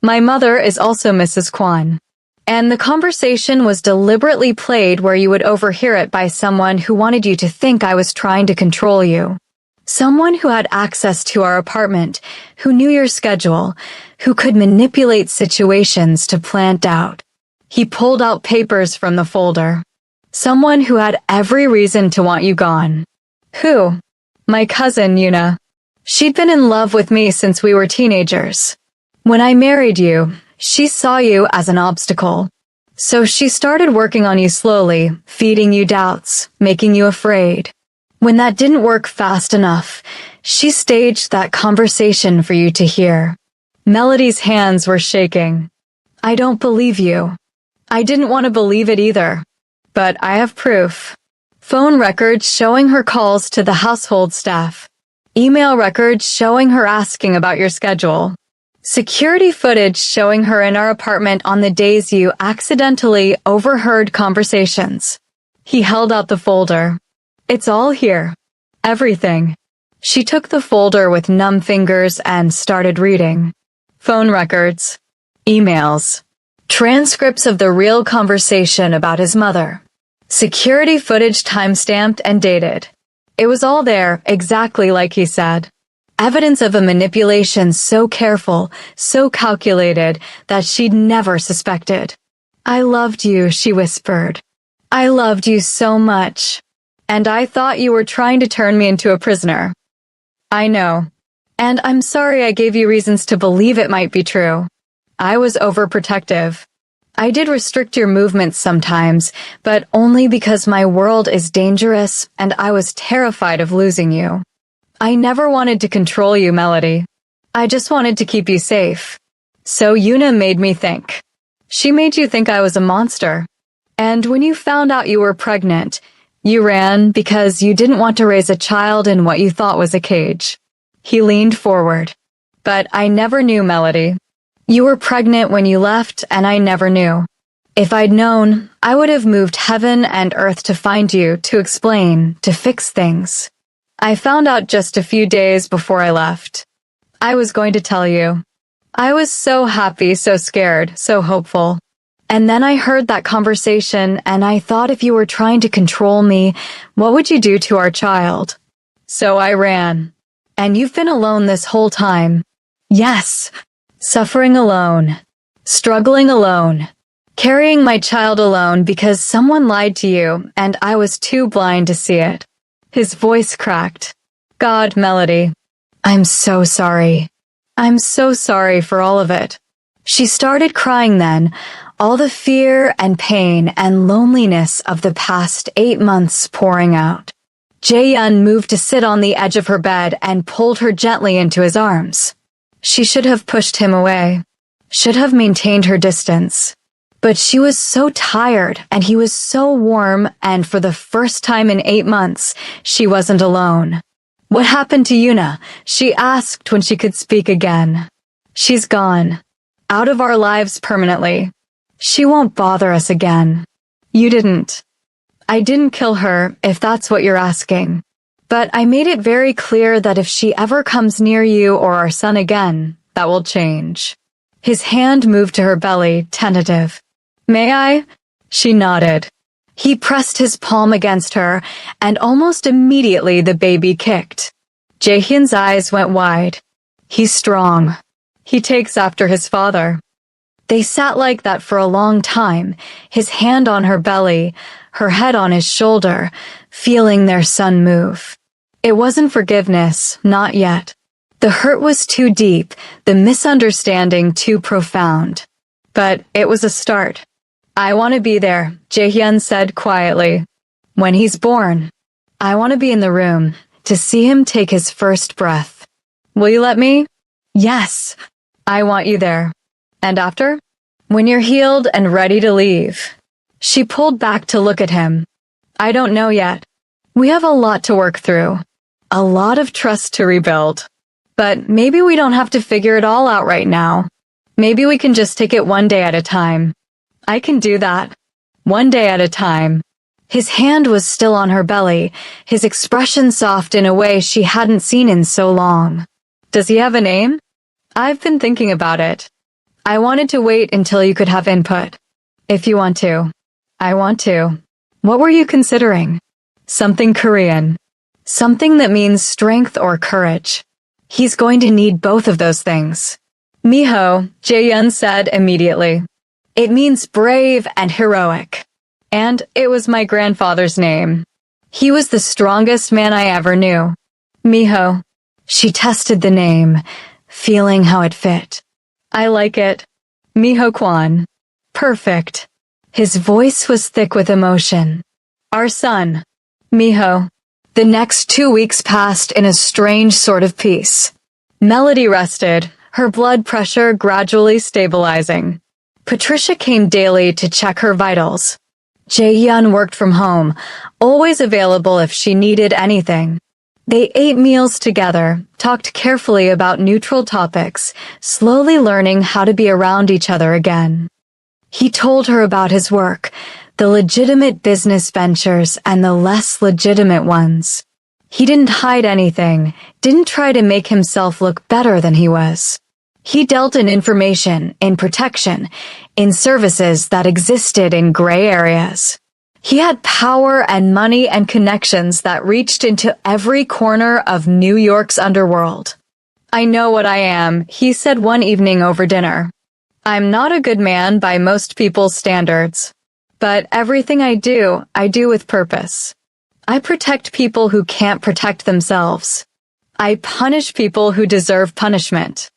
My mother is also Mrs. Kwon. And the conversation was deliberately played where you would overhear it by someone who wanted you to think I was trying to control you. Someone who had access to our apartment, who knew your schedule, who could manipulate situations to plan out. He pulled out papers from the folder. Someone who had every reason to want you gone. Who? My cousin, Yuna. She'd been in love with me since we were teenagers. When I married you, she saw you as an obstacle. So she started working on you slowly, feeding you doubts, making you afraid. When that didn't work fast enough, she staged that conversation for you to hear. Melody's hands were shaking. I don't believe you. I didn't want to believe it either. But I have proof. Phone records showing her calls to the household staff. Email records showing her asking about your schedule. Security footage showing her in our apartment on the days you accidentally overheard conversations. He held out the folder. It's all here. Everything. She took the folder with numb fingers and started reading. Phone records. Emails. Transcripts of the real conversation about his mother. Security footage time-stamped and dated. It was all there, exactly like he said. Evidence of a manipulation so careful, so calculated, that she'd never suspected. I loved you, she whispered. I loved you so much. And I thought you were trying to turn me into a prisoner. I know. And I'm sorry I gave you reasons to believe it might be true. I was overprotective. I did restrict your movements sometimes, but only because my world is dangerous and I was terrified of losing you. I never wanted to control you, Melody. I just wanted to keep you safe. So Yuna made me think. She made you think I was a monster. And when you found out you were pregnant, you ran because you didn't want to raise a child in what you thought was a cage. He leaned forward. But I never knew, Melody. You were pregnant when you left, and I never knew. If I'd known, I would have moved heaven and earth to find you, to explain, to fix things. I found out just a few days before I left. I was going to tell you. I was so happy, so scared, so hopeful. And then I heard that conversation, and I thought if you were trying to control me, what would you do to our child? So I ran. And you've been alone this whole time. Yes. Suffering alone. Struggling alone. Carrying my child alone because someone lied to you, and I was too blind to see it. His voice cracked. God, Melody. I'm so sorry. I'm so sorry for all of it. She started crying then, all the fear and pain and loneliness of the past 8 months pouring out. Jae-hyun moved to sit on the edge of her bed and pulled her gently into his arms. She should have pushed him away, should have maintained her distance. But she was so tired and he was so warm, and for the first time in 8 months, she wasn't alone. What happened to Yuna? She asked when she could speak again. She's gone. Out of our lives permanently. She won't bother us again. You didn't. I didn't kill her, if that's what you're asking. But I made it very clear that if she ever comes near you or our son again, that will change. His hand moved to her belly, tentative. May I? She nodded. He pressed his palm against her, and almost immediately the baby kicked. Jaehyun's eyes went wide. He's strong. He takes after his father. They sat like that for a long time, his hand on her belly, her head on his shoulder, feeling their son move. It wasn't forgiveness, not yet. The hurt was too deep, the misunderstanding too profound. But it was a start. I want to be there, Jaehyun said quietly. When he's born, I want to be in the room, to see him take his first breath. Will you let me? Yes. I want you there. And after? When you're healed and ready to leave. She pulled back to look at him. I don't know yet. We have a lot to work through. A lot of trust to rebuild. But maybe we don't have to figure it all out right now. Maybe we can just take it one day at a time. I can do that. One day at a time. His hand was still on her belly, his expression soft in a way she hadn't seen in so long. Does he have a name? I've been thinking about it. I wanted to wait until you could have input. If you want to. I want to. What were you considering? Something Korean. Something that means strength or courage. He's going to need both of those things. Miho, Jaehyun said immediately. It means brave and heroic. And it was my grandfather's name. He was the strongest man I ever knew. Miho. She tested the name, feeling how it fit. I like it. Miho Kwon. Perfect. His voice was thick with emotion. Our son. Miho. The next 2 weeks passed in a strange sort of peace. Melody rested, her blood pressure gradually stabilizing. Patricia came daily to check her vitals. Jaehyun worked from home, always available if she needed anything. They ate meals together, talked carefully about neutral topics, slowly learning how to be around each other again. He told her about his work, the legitimate business ventures and the less legitimate ones. He didn't hide anything, didn't try to make himself look better than he was. He dealt in information, in protection, in services that existed in gray areas. He had power and money and connections that reached into every corner of New York's underworld. I know what I am, he said one evening over dinner. I'm not a good man by most people's standards. But everything I do with purpose. I protect people who can't protect themselves. I punish people who deserve punishment.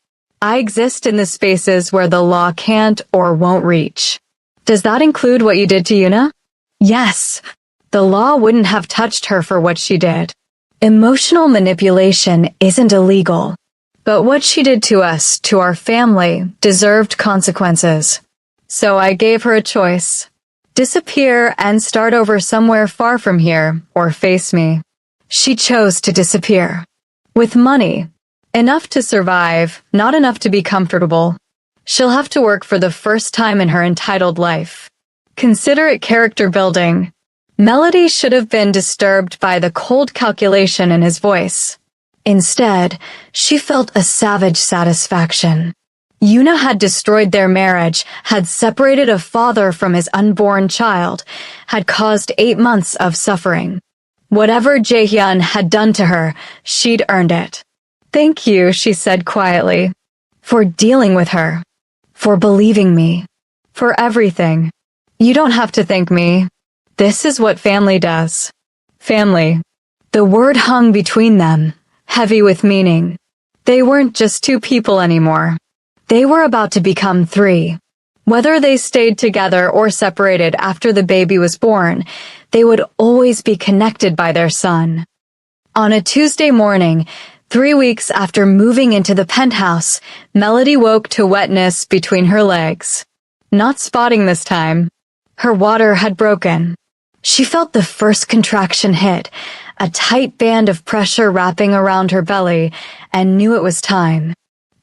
I exist in the spaces where the law can't or won't reach. Does that include what you did to Yuna? Yes. The law wouldn't have touched her for what she did. Emotional manipulation isn't illegal. But what she did to us, to our family, deserved consequences. So I gave her a choice. Disappear and start over somewhere far from here, or face me. She chose to disappear. With money. Enough to survive, not enough to be comfortable. She'll have to work for the first time in her entitled life. Consider it character building. Melody should have been disturbed by the cold calculation in his voice. Instead, she felt a savage satisfaction. Yuna had destroyed their marriage, had separated a father from his unborn child, had caused 8 months of suffering. Whatever Jaehyun had done to her, she'd earned it. Thank you, she said quietly, for dealing with her, for believing me, for everything. You don't have to thank me. This is what family does. Family. The word hung between them, heavy with meaning. They weren't just 2 people anymore. They were about to become 3. Whether they stayed together or separated after the baby was born, they would always be connected by their son. On a Tuesday morning, 3 weeks after moving into the penthouse, Melody woke to wetness between her legs. Not spotting this time. Her water had broken. She felt the first contraction hit, a tight band of pressure wrapping around her belly, and knew it was time.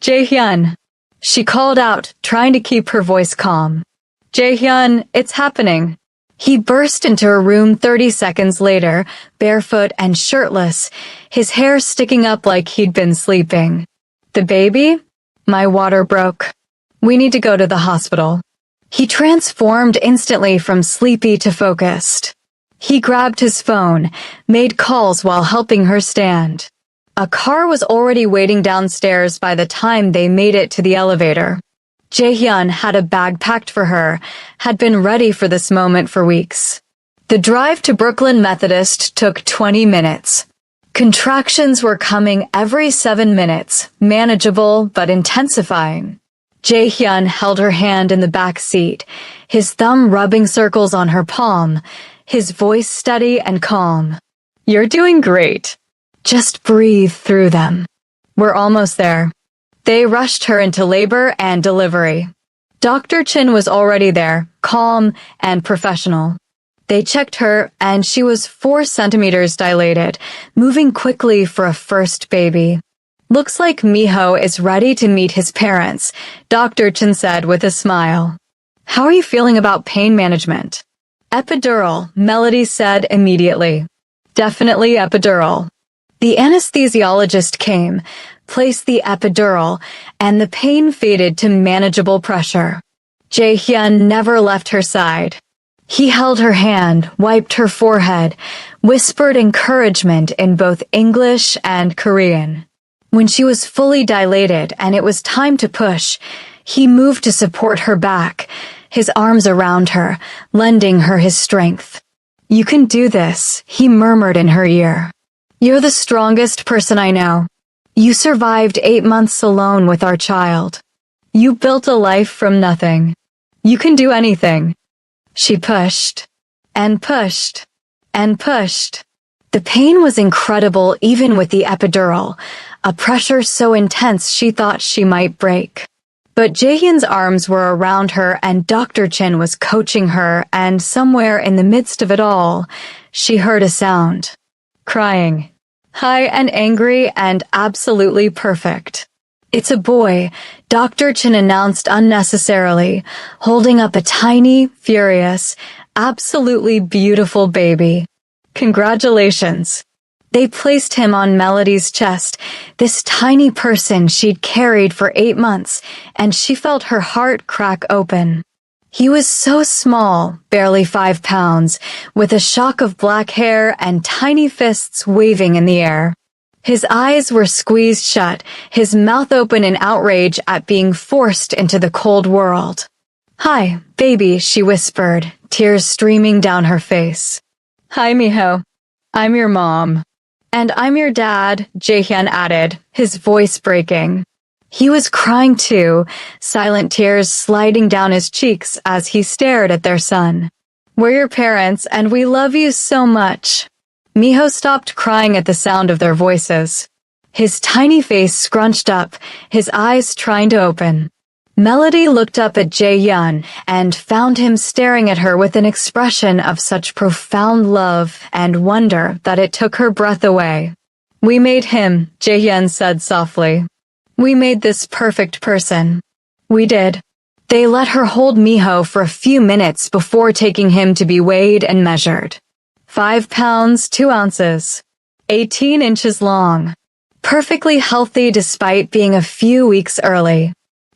Jaehyun. She called out, trying to keep her voice calm. Jaehyun, it's happening. He burst into her room 30 seconds later, barefoot and shirtless, his hair sticking up like he'd been sleeping. The baby? My water broke. We need to go to the hospital. He transformed instantly from sleepy to focused. He grabbed his phone, made calls while helping her stand. A car was already waiting downstairs by the time they made it to the elevator. Jaehyun had a bag packed for her, had been ready for this moment for weeks. The drive to Brooklyn Methodist took 20 minutes. Contractions were coming every 7 minutes, manageable but intensifying. Jaehyun held her hand in the back seat, his thumb rubbing circles on her palm, his voice steady and calm. You're doing great. Just breathe through them. We're almost there. They rushed her into labor and delivery. Dr. Chin was already there, calm and professional. They checked her and she was 4 centimeters dilated, moving quickly for a first baby. Looks like Miho is ready to meet his parents, Dr. Chin said with a smile. How are you feeling about pain management? Epidural, Melody said immediately. Definitely epidural. The anesthesiologist came, placed the epidural, and the pain faded to manageable pressure. Jaehyun never left her side. He held her hand, wiped her forehead, whispered encouragement in both English and Korean. When she was fully dilated and it was time to push, he moved to support her back, his arms around her, lending her his strength. You can do this, he murmured in her ear. You're the strongest person I know. You survived 8 months alone with our child. You built a life from nothing. You can do anything. She pushed, and pushed, and pushed. The pain was incredible even with the epidural, a pressure so intense she thought she might break. But Jaehyun's arms were around her and Dr. Chin was coaching her, and somewhere in the midst of it all, she heard a sound. Crying. High and angry and absolutely perfect. It's a boy, Dr. Chin announced unnecessarily, holding up a tiny, furious, absolutely beautiful baby. Congratulations. They placed him on Melody's chest, this tiny person she'd carried for 8 months, and she felt her heart crack open. He was so small, barely 5 pounds, with a shock of black hair and tiny fists waving in the air. His eyes were squeezed shut, his mouth open in outrage at being forced into the cold world. Hi, baby, she whispered, tears streaming down her face. Hi, Miho. I'm your mom. And I'm your dad, Jaehyun added, his voice breaking. He was crying too, silent tears sliding down his cheeks as he stared at their son. We're your parents, and we love you so much. Miho stopped crying at the sound of their voices. His tiny face scrunched up, his eyes trying to open. Melody looked up at Jaehyun and found him staring at her with an expression of such profound love and wonder that it took her breath away. We made him, Jaehyun said softly. We made this perfect person. We did. They let her hold Miho for a few minutes before taking him to be weighed and measured. 5 pounds, 2 ounces. 18 inches long. Perfectly healthy despite being a few weeks early.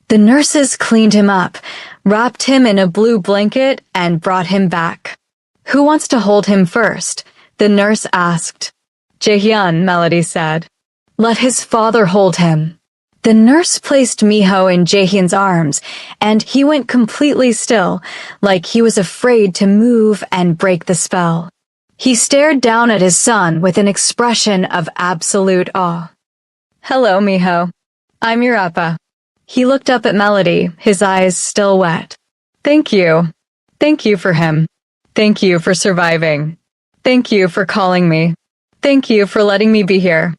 The nurses cleaned him up, wrapped him in a blue blanket, and brought him back. Who wants to hold him first? The nurse asked. Jaehyun, Melody said. Let his father hold him. The nurse placed Miho in Jaehyun's arms, and he went completely still, like he was afraid to move and break the spell. He stared down at his son with an expression of absolute awe. Hello, Miho. I'm your appa. He looked up at Melody, his eyes still wet. Thank you. Thank you for him. Thank you for surviving. Thank you for calling me. Thank you for letting me be here.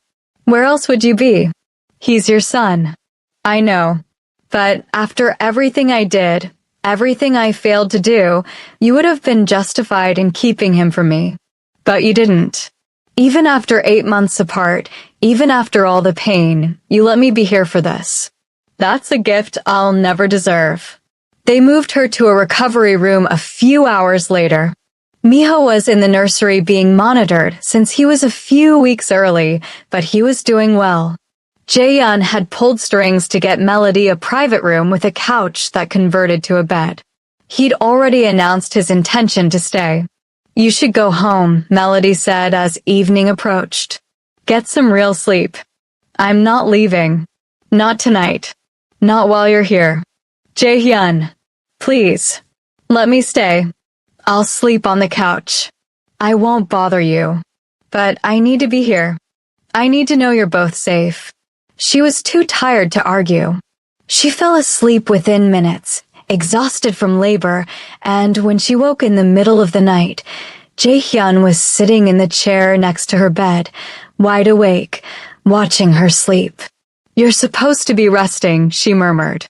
Where else would you be? He's your son. I know. But after everything I did, everything I failed to do, you would have been justified in keeping him from me. But you didn't. Even after 8 months apart, even after all the pain, you let me be here for this. That's a gift I'll never deserve. They moved her to a recovery room a few hours later. Miho was in the nursery being monitored since he was a few weeks early, but he was doing well. Jaehyun had pulled strings to get Melody a private room with a couch that converted to a bed. He'd already announced his intention to stay. "You should go home," Melody said as evening approached. "Get some real sleep." "I'm not leaving. Not tonight. Not while you're here. Jaehyun, please, let me stay. I'll sleep on the couch. I won't bother you. But I need to be here. I need to know you're both safe." She was too tired to argue. She fell asleep within minutes, exhausted from labor, and when she woke in the middle of the night, Jaehyun was sitting in the chair next to her bed, wide awake, watching her sleep. "You're supposed to be resting," she murmured.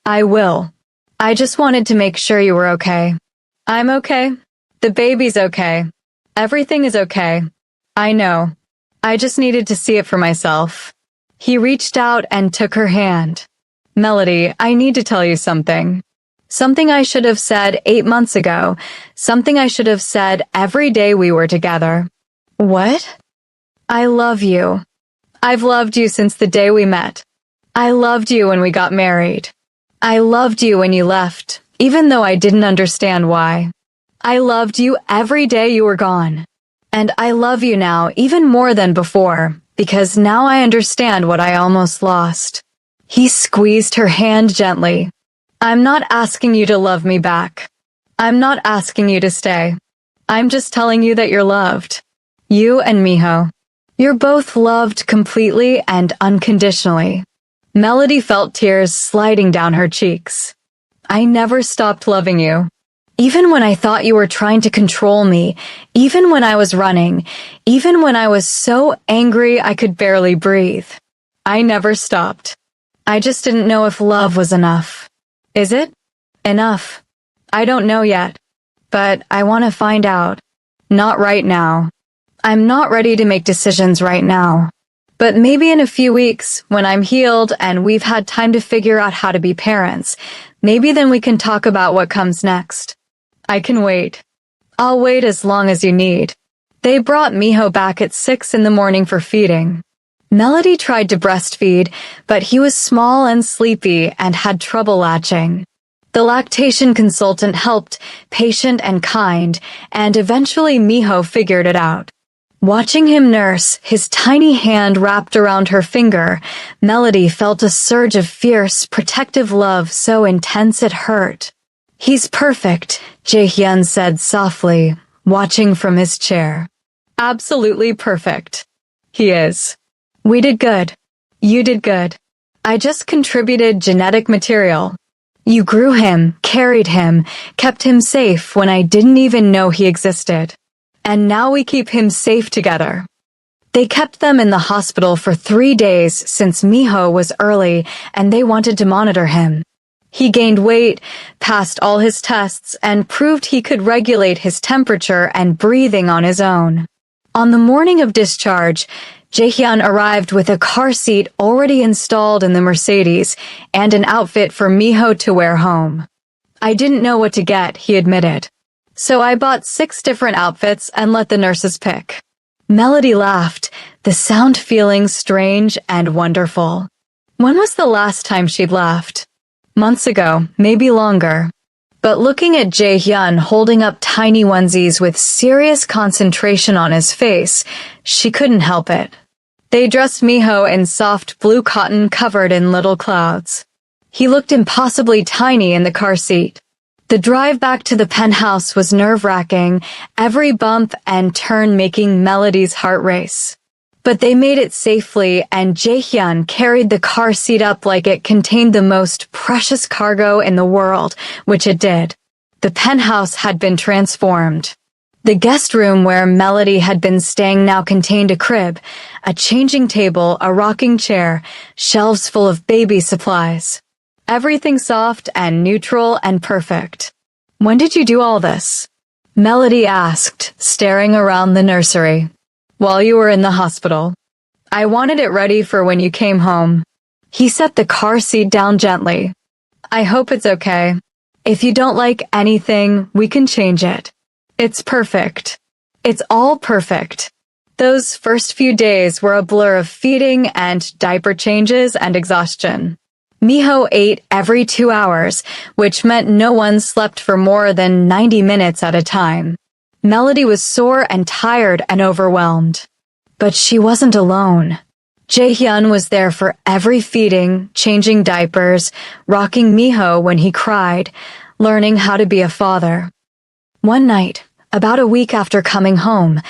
"I will. I just wanted to make sure you were okay." "I'm okay. The baby's okay. Everything is okay. I know. I just needed to see it for myself." He reached out and took her hand. "Melody, I need to tell you something. Something I should have said 8 months ago. Something I should have said every day we were together." "What?" "I love you. I've loved you since the day we met. I loved you when we got married. I loved you when you left, even though I didn't understand why. I loved you every day you were gone. And I love you now even more than before, because now I understand what I almost lost." He squeezed her hand gently. "I'm not asking you to love me back. I'm not asking you to stay. I'm just telling you that you're loved. You and Miho. You're both loved completely and unconditionally." Melody felt tears sliding down her cheeks. "I never stopped loving you. Even when I thought you were trying to control me, even when I was running, even when I was so angry I could barely breathe. I never stopped. I just didn't know if love was enough. Is it? Enough? I don't know yet. But I want to find out. Not right now. I'm not ready to make decisions right now. But maybe in a few weeks, when I'm healed and we've had time to figure out how to be parents, maybe then we can talk about what comes next. I can wait. I'll wait as long as you need." They brought Miho back at 6 in the morning for feeding. Melody tried to breastfeed, but he was small and sleepy and had trouble latching. The lactation consultant helped, patient and kind, and eventually Miho figured it out. Watching him nurse, his tiny hand wrapped around her finger, Melody felt a surge of fierce, protective love so intense it hurt. "He's perfect," Jaehyun said softly, watching from his chair. "Absolutely perfect. He is. We did good. You did good. I just contributed genetic material. You grew him, carried him, kept him safe when I didn't even know he existed. And now we keep him safe together." They kept them in the hospital for 3 days since Miho was early and they wanted to monitor him. He gained weight, passed all his tests, and proved he could regulate his temperature and breathing on his own. On the morning of discharge, Jaehyun arrived with a car seat already installed in the Mercedes and an outfit for Miho to wear home. "I didn't know what to get," he admitted. "So I bought 6 different outfits and let the nurses pick." Melody laughed, the sound feeling strange and wonderful. When was the last time she'd laughed? Months ago, maybe longer. But looking at Jaehyun holding up tiny onesies with serious concentration on his face, she couldn't help it. They dressed Miho in soft blue cotton covered in little clouds. He looked impossibly tiny in the car seat. The drive back to the penthouse was nerve-wracking, every bump and turn making Melody's heart race. But they made it safely, and Jaehyun carried the car seat up like it contained the most precious cargo in the world, which it did. The penthouse had been transformed. The guest room where Melody had been staying now contained a crib, a changing table, a rocking chair, shelves full of baby supplies. Everything soft and neutral and perfect. "When did you do all this?" Melody asked, staring around the nursery. "While you were in the hospital. I wanted it ready for when you came home." He set the car seat down gently. "I hope it's okay. If you don't like anything, we can change it. It's perfect. It's all perfect. Those first few days were a blur of feeding and diaper changes and exhaustion. Miho ate every 2 hours, which meant no one slept for more than 90 minutes at a time. Melody was sore and tired and overwhelmed. But she wasn't alone. Jaehyun was there for every feeding, changing diapers, rocking Miho when he cried, learning how to be a father. One night, about a week after coming home,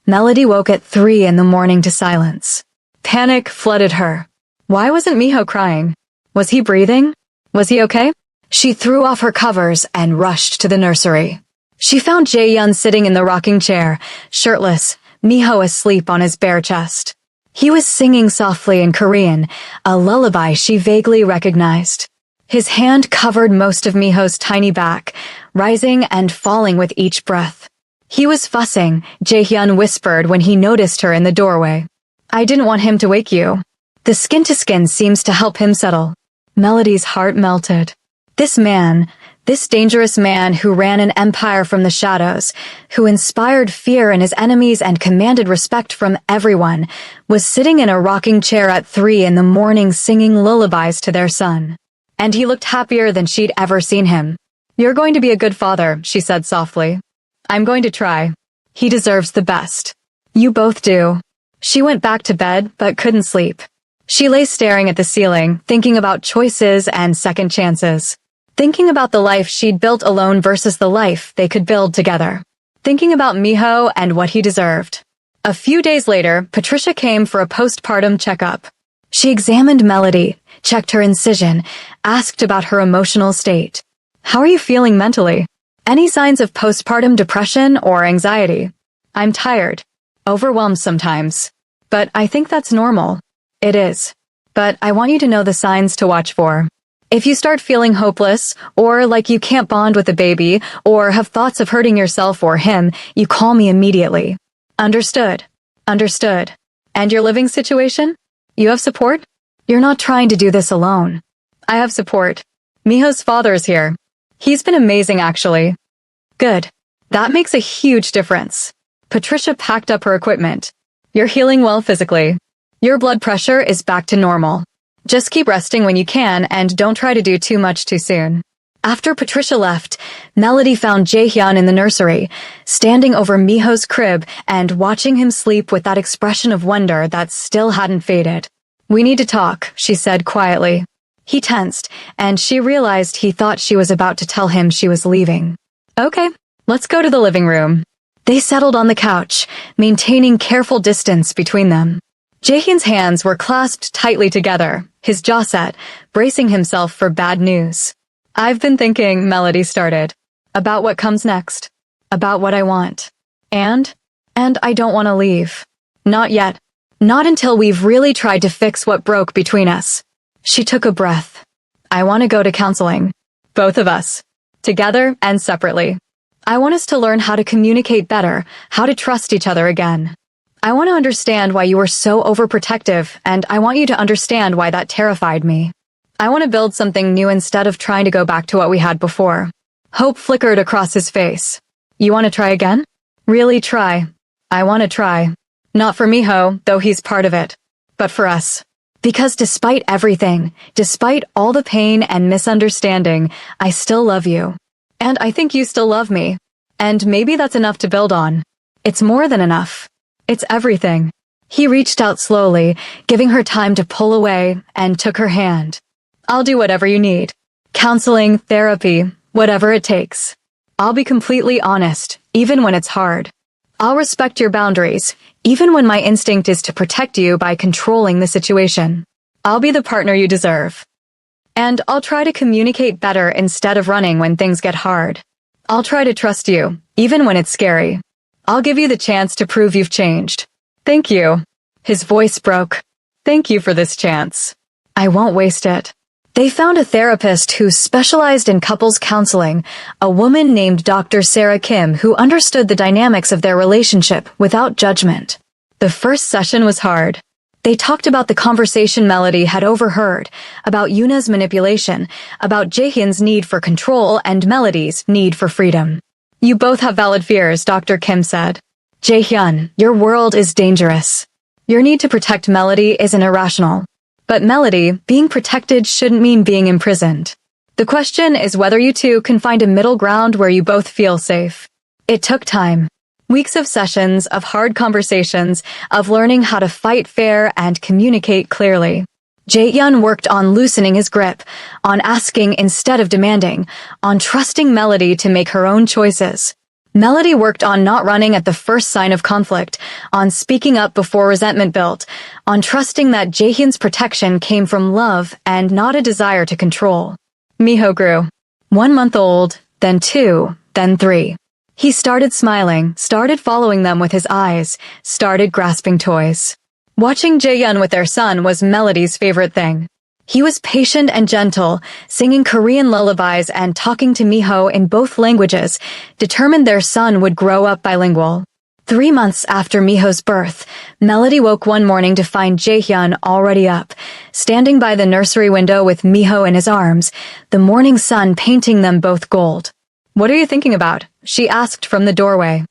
Melody woke at 3 in the morning to silence. Panic flooded her. Why wasn't Miho crying? Was he breathing? Was he okay? She threw off her covers and rushed to the nursery. She found Jaehyun sitting in the rocking chair, shirtless, Miho asleep on his bare chest. He was singing softly in Korean, a lullaby she vaguely recognized. His hand covered most of Miho's tiny back, rising and falling with each breath. He was fussing, Jaehyun whispered when he noticed her in the doorway. I didn't want him to wake you. The skin-to-skin seems to help him settle. Melody's heart melted. This dangerous man who ran an empire from the shadows, who inspired fear in his enemies and commanded respect from everyone, was sitting in a rocking chair at 3 in the morning singing lullabies to their son. And he looked happier than she'd ever seen him. You're going to be a good father, she said softly. I'm going to try. He deserves the best. You both do. She went back to bed, but couldn't sleep. She lay staring at the ceiling, thinking about choices and second chances. Thinking about the life she'd built alone versus the life they could build together. Thinking about Miho and what he deserved. A few days later, Patricia came for a postpartum checkup. She examined Melody, checked her incision, asked about her emotional state. How are you feeling mentally? Any signs of postpartum depression or anxiety? I'm tired. Overwhelmed sometimes. But I think that's normal. It is. But I want you to know the signs to watch for. If you start feeling hopeless, or like you can't bond with the baby, or have thoughts of hurting yourself or him, you call me immediately. Understood. Understood. And your living situation? You have support? You're not trying to do this alone. I have support. Miho's father's here. He's been amazing, actually. Good. That makes a huge difference. Patricia packed up her equipment. You're healing well physically. Your blood pressure is back to normal. Just keep resting when you can and don't try to do too much too soon. After Patricia left, Melody found Jaehyun in the nursery, standing over Miho's crib and watching him sleep with that expression of wonder that still hadn't faded. We need to talk, she said quietly. He tensed, and she realized he thought she was about to tell him she was leaving. Okay, let's go to the living room. They settled on the couch, maintaining careful distance between them. Jaehyun's hands were clasped tightly together, his jaw set, bracing himself for bad news. I've been thinking, Melody started, about what comes next, about what I want. And I don't want to leave. Not yet. Not until we've really tried to fix what broke between us. She took a breath. I want to go to counseling. Both of us. Together and separately. I want us to learn how to communicate better, how to trust each other again. I want to understand why you were so overprotective, and I want you to understand why that terrified me. I want to build something new instead of trying to go back to what we had before. Hope flickered across his face. You want to try again? Really try. I want to try. Not for Miho, though he's part of it. But for us. Because despite everything, despite all the pain and misunderstanding, I still love you. And I think you still love me. And maybe that's enough to build on. It's more than enough. It's everything. He reached out slowly, giving her time to pull away, and took her hand. I'll do whatever you need. Counseling, therapy, whatever it takes. I'll be completely honest, even when it's hard. I'll respect your boundaries, even when my instinct is to protect you by controlling the situation. I'll be the partner you deserve. And I'll try to communicate better instead of running when things get hard. I'll try to trust you, even when it's scary. I'll give you the chance to prove you've changed. Thank you. His voice broke. Thank you for this chance. I won't waste it. They found a therapist who specialized in couples counseling, a woman named Dr. Sarah Kim who understood the dynamics of their relationship without judgment. The first session was hard. They talked about the conversation Melody had overheard, about Yuna's manipulation, about Jaehyun's need for control and Melody's need for freedom. You both have valid fears, Dr. Kim said. Jaehyun, your world is dangerous. Your need to protect Melody isn't irrational. But Melody, being protected shouldn't mean being imprisoned. The question is whether you two can find a middle ground where you both feel safe. It took time. Weeks of sessions, of hard conversations, of learning how to fight fair and communicate clearly. Jaehyun worked on loosening his grip, on asking instead of demanding, on trusting Melody to make her own choices. Melody worked on not running at the first sign of conflict, on speaking up before resentment built, on trusting that Jaehyun's protection came from love and not a desire to control. Miho grew. 1 month old, then 2, then 3. He started smiling, started following them with his eyes, started grasping toys. Watching Jaehyun with their son was Melody's favorite thing. He was patient and gentle, singing Korean lullabies and talking to Miho in both languages, determined their son would grow up bilingual. 3 months after Miho's birth, Melody woke one morning to find Jaehyun already up, standing by the nursery window with Miho in his arms, the morning sun painting them both gold. "What are you thinking about?" she asked from the doorway.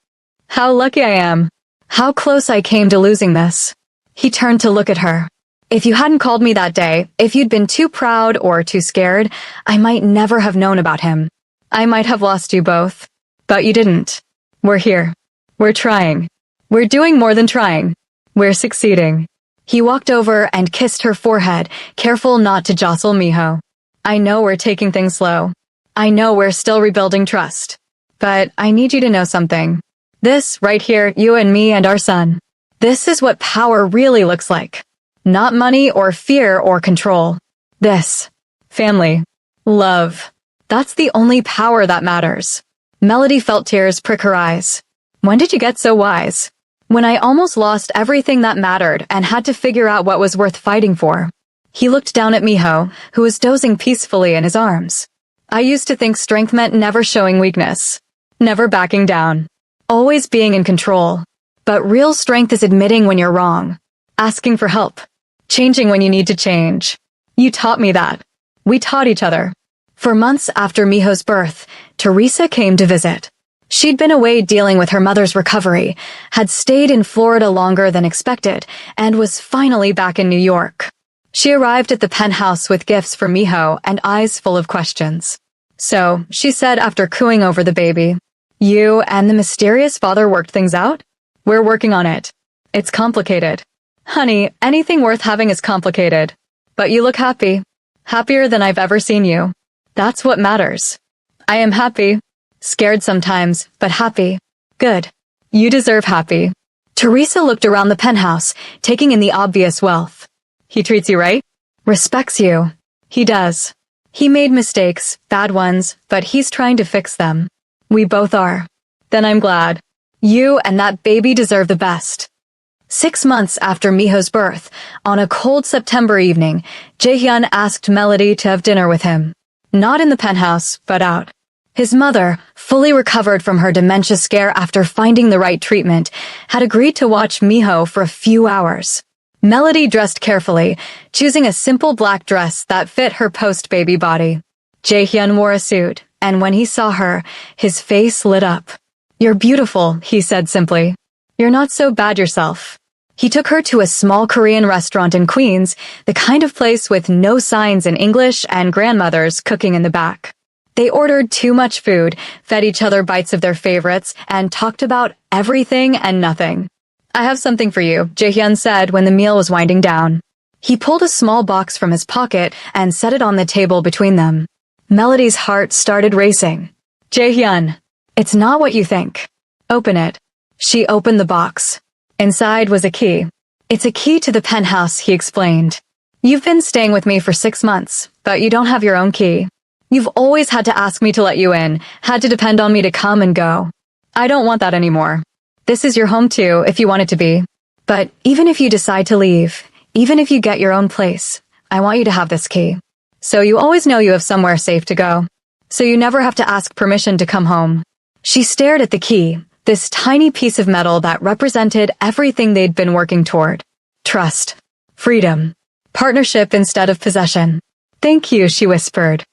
"How lucky I am. How close I came to losing this." He turned to look at her. "If you hadn't called me that day, if you'd been too proud or too scared, I might never have known about him. I might have lost you both. But you didn't. We're here. We're trying. We're doing more than trying. We're succeeding." He walked over and kissed her forehead, careful not to jostle Miho. "I know we're taking things slow. I know we're still rebuilding trust. But I need you to know something. This, right here, you and me and our son. This is what power really looks like. Not money or fear or control. This. Family. Love. That's the only power that matters." Melody felt tears prick her eyes. "When did you get so wise?" "When I almost lost everything that mattered and had to figure out what was worth fighting for." He looked down at Miho, who was dozing peacefully in his arms. "I used to think strength meant never showing weakness. Never backing down. Always being in control. But real strength is admitting when you're wrong. Asking for help. Changing when you need to change. You taught me that. We taught each other." For months after Miho's birth, Teresa came to visit. She'd been away dealing with her mother's recovery, had stayed in Florida longer than expected, and was finally back in New York. She arrived at the penthouse with gifts for Miho and eyes full of questions. "So," she said after cooing over the baby, "you and the mysterious father worked things out? We're working on it. It's complicated. Honey, anything worth having is complicated. But you look happy. Happier than I've ever seen you. That's what matters." "I am happy. Scared sometimes, but happy." "Good. You deserve happy." Teresa looked around the penthouse, taking in the obvious wealth. "He treats you right? Respects you." "He does. He made mistakes, bad ones, but he's trying to fix them. We both are." "Then I'm glad. You and that baby deserve the best." 6 months after Miho's birth, on a cold September evening, Jaehyun asked Melody to have dinner with him. Not in the penthouse, but out. His mother, fully recovered from her dementia scare after finding the right treatment, had agreed to watch Miho for a few hours. Melody dressed carefully, choosing a simple black dress that fit her post-baby body. Jaehyun wore a suit, and when he saw her, his face lit up. "You're beautiful," he said simply. "You're not so bad yourself." He took her to a small Korean restaurant in Queens, the kind of place with no signs in English and grandmothers cooking in the back. They ordered too much food, fed each other bites of their favorites, and talked about everything and nothing. "I have something for you," Jaehyun said when the meal was winding down. He pulled a small box from his pocket and set it on the table between them. Melody's heart started racing. "Jaehyun, it's not what you think. Open it." She opened the box. Inside was a key. "It's a key to the penthouse," he explained. "You've been staying with me for 6 months, but you don't have your own key. You've always had to ask me to let you in, had to depend on me to come and go. I don't want that anymore. This is your home too, if you want it to be. But even if you decide to leave, even if you get your own place, I want you to have this key. So you always know you have somewhere safe to go. So you never have to ask permission to come home." She stared at the key, this tiny piece of metal that represented everything they'd been working toward. Trust. Freedom. Partnership instead of possession. "Thank you," she whispered.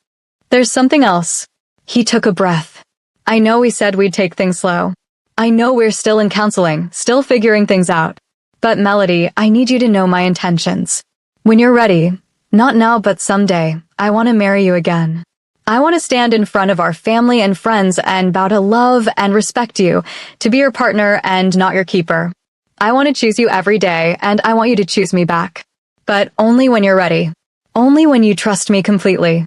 "There's something else." He took a breath. "I know we said we'd take things slow. I know we're still in counseling, still figuring things out. But Melody, I need you to know my intentions. When you're ready, not now but someday, I want to marry you again. I want to stand in front of our family and friends and vow to love and respect you, to be your partner and not your keeper. I want to choose you every day, and I want you to choose me back. But only when you're ready. Only when you trust me completely.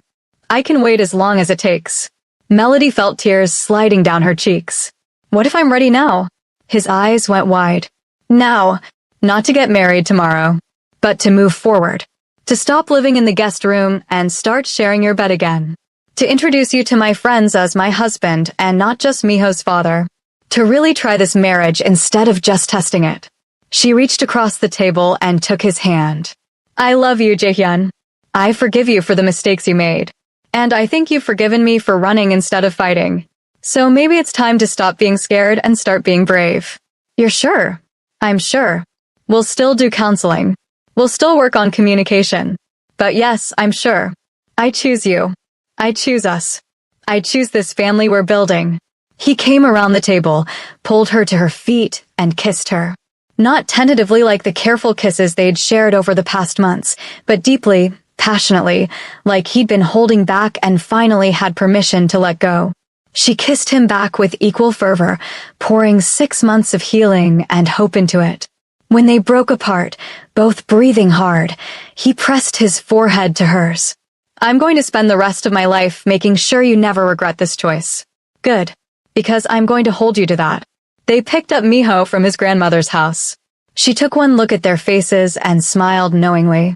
I can wait as long as it takes. Melody felt tears sliding down her cheeks. What if I'm ready now? His eyes went wide. Now, not to get married tomorrow, but to move forward. To stop living in the guest room and start sharing your bed again. To introduce you to my friends as my husband and not just Miho's father. To really try this marriage instead of just testing it. She reached across the table and took his hand. I love you, Jaehyun. I forgive you for the mistakes you made. And I think you've forgiven me for running instead of fighting. So maybe it's time to stop being scared and start being brave. You're sure? I'm sure. We'll still do counseling. We'll still work on communication. But yes, I'm sure. I choose you. I choose us. I choose this family we're building. He came around the table, pulled her to her feet, and kissed her. Not tentatively like the careful kisses they'd shared over the past months, but deeply, passionately, like he'd been holding back and finally had permission to let go. She kissed him back with equal fervor, pouring 6 months of healing and hope into it. When they broke apart, both breathing hard, he pressed his forehead to hers. I'm going to spend the rest of my life making sure you never regret this choice. Good. Because I'm going to hold you to that. They picked up Miho from his grandmother's house. She took one look at their faces and smiled knowingly.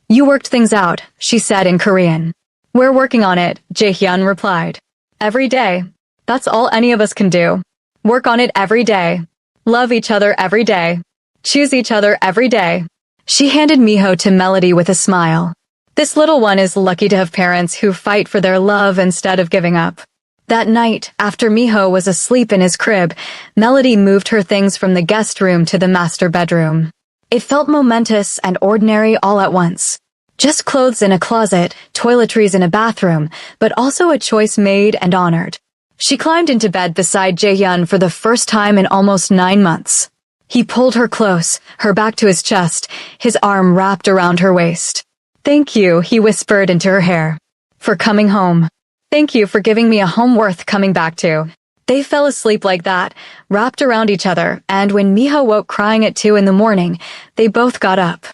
You worked things out, she said in Korean. We're working on it, Jaehyun replied. Every day. That's all any of us can do. Work on it every day. Love each other every day. Choose each other every day. She handed Miho to Melody with a smile. This little one is lucky to have parents who fight for their love instead of giving up. That night, after Miho was asleep in his crib, Melody moved her things from the guest room to the master bedroom. It felt momentous and ordinary all at once. Just clothes in a closet, toiletries in a bathroom, but also a choice made and honored. She climbed into bed beside Jaehyun for the first time in almost 9 months. He pulled her close, her back to his chest, his arm wrapped around her waist. Thank you, he whispered into her hair. For coming home. Thank you for giving me a home worth coming back to. They fell asleep like that, wrapped around each other, and when Miho woke crying at 2 in the morning, they both got up.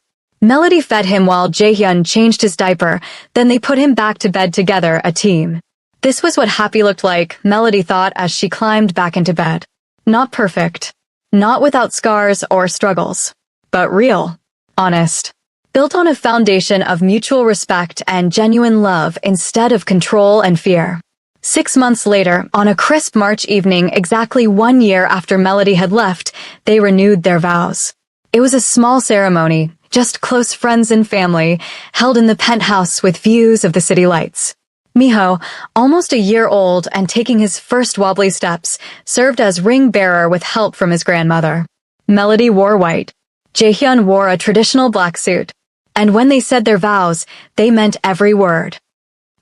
Melody fed him while Jaehyun changed his diaper, then they put him back to bed together, a team. This was what happy looked like, Melody thought as she climbed back into bed. Not perfect. Not without scars or struggles. But real. Honest. Built on a foundation of mutual respect and genuine love instead of control and fear. 6 months later, on a crisp March evening exactly 1 year after Melody had left, they renewed their vows. It was a small ceremony, just close friends and family, held in the penthouse with views of the city lights. Miho, almost a year old and taking his first wobbly steps, served as ring bearer with help from his grandmother. Melody wore white. Jaehyun wore a traditional black suit. And when they said their vows, they meant every word.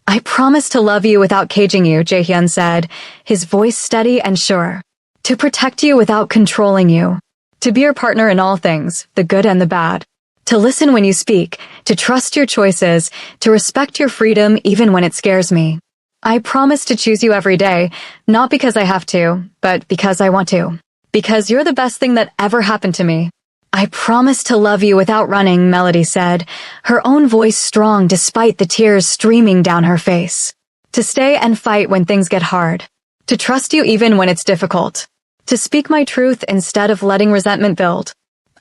I promise to love you without caging you, Jaehyun said, his voice steady and sure. To protect you without controlling you. To be your partner in all things, the good and the bad. To listen when you speak, to trust your choices, to respect your freedom even when it scares me. I promise to choose you every day, not because I have to, but because I want to. Because you're the best thing that ever happened to me. I promise to love you without running, Melody said, her own voice strong despite the tears streaming down her face. To stay and fight when things get hard. To trust you even when it's difficult. To speak my truth instead of letting resentment build.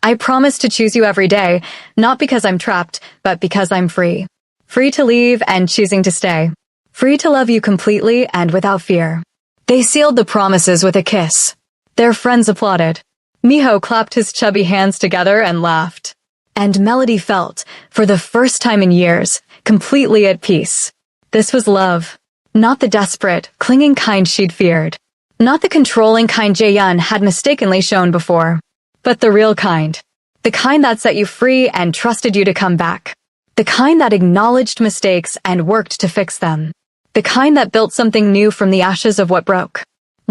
I promise to choose you every day, not because I'm trapped, but because I'm free. Free to leave and choosing to stay. Free to love you completely and without fear. They sealed the promises with a kiss. Their friends applauded. Miho clapped his chubby hands together and laughed. And Melody felt, for the first time in years, completely at peace. This was love. Not the desperate, clinging kind she'd feared. Not the controlling kind Jaehyun had mistakenly shown before. But the real kind. The kind that set you free and trusted you to come back. The kind that acknowledged mistakes and worked to fix them. The kind that built something new from the ashes of what broke.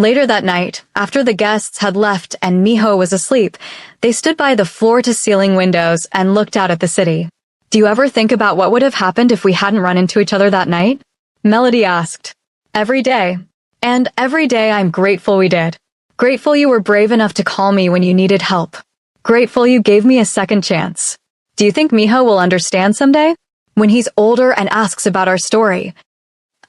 Later that night, after the guests had left and Miho was asleep, they stood by the floor-to-ceiling windows and looked out at the city. Do you ever think about what would have happened if we hadn't run into each other that night? Melody asked. Every day. And every day I'm grateful we did. Grateful you were brave enough to call me when you needed help. Grateful you gave me a second chance. Do you think Miho will understand someday? When he's older and asks about our story.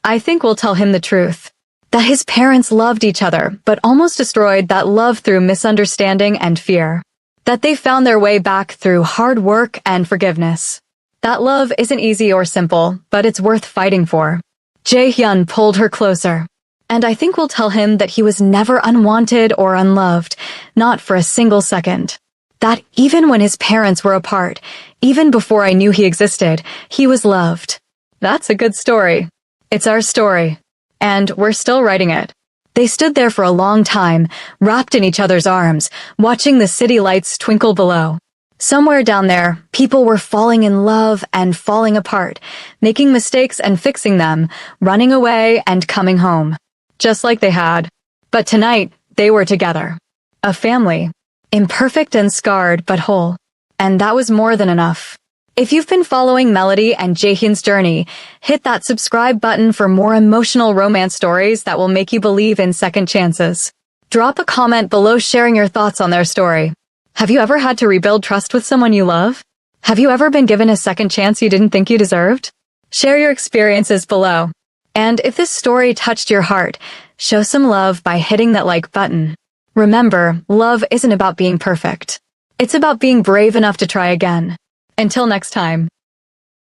I think we'll tell him the truth. That his parents loved each other, but almost destroyed that love through misunderstanding and fear. That they found their way back through hard work and forgiveness. That love isn't easy or simple, but it's worth fighting for. Jae-hyun pulled her closer. And I think we'll tell him that he was never unwanted or unloved, not for a single second. That even when his parents were apart, even before I knew he existed, he was loved. That's a good story. It's our story. And we're still writing it. They stood there for a long time, wrapped in each other's arms, watching the city lights twinkle below. Somewhere down there, people were falling in love and falling apart, making mistakes and fixing them, running away and coming home. Just like they had. But tonight, they were together. A family. Imperfect and scarred, but whole. And that was more than enough. If you've been following Melody and Jaehyun's journey, hit that subscribe button for more emotional romance stories that will make you believe in second chances. Drop a comment below sharing your thoughts on their story. Have you ever had to rebuild trust with someone you love? Have you ever been given a second chance you didn't think you deserved? Share your experiences below. And if this story touched your heart, show some love by hitting that like button. Remember, love isn't about being perfect. It's about being brave enough to try again. Until next time.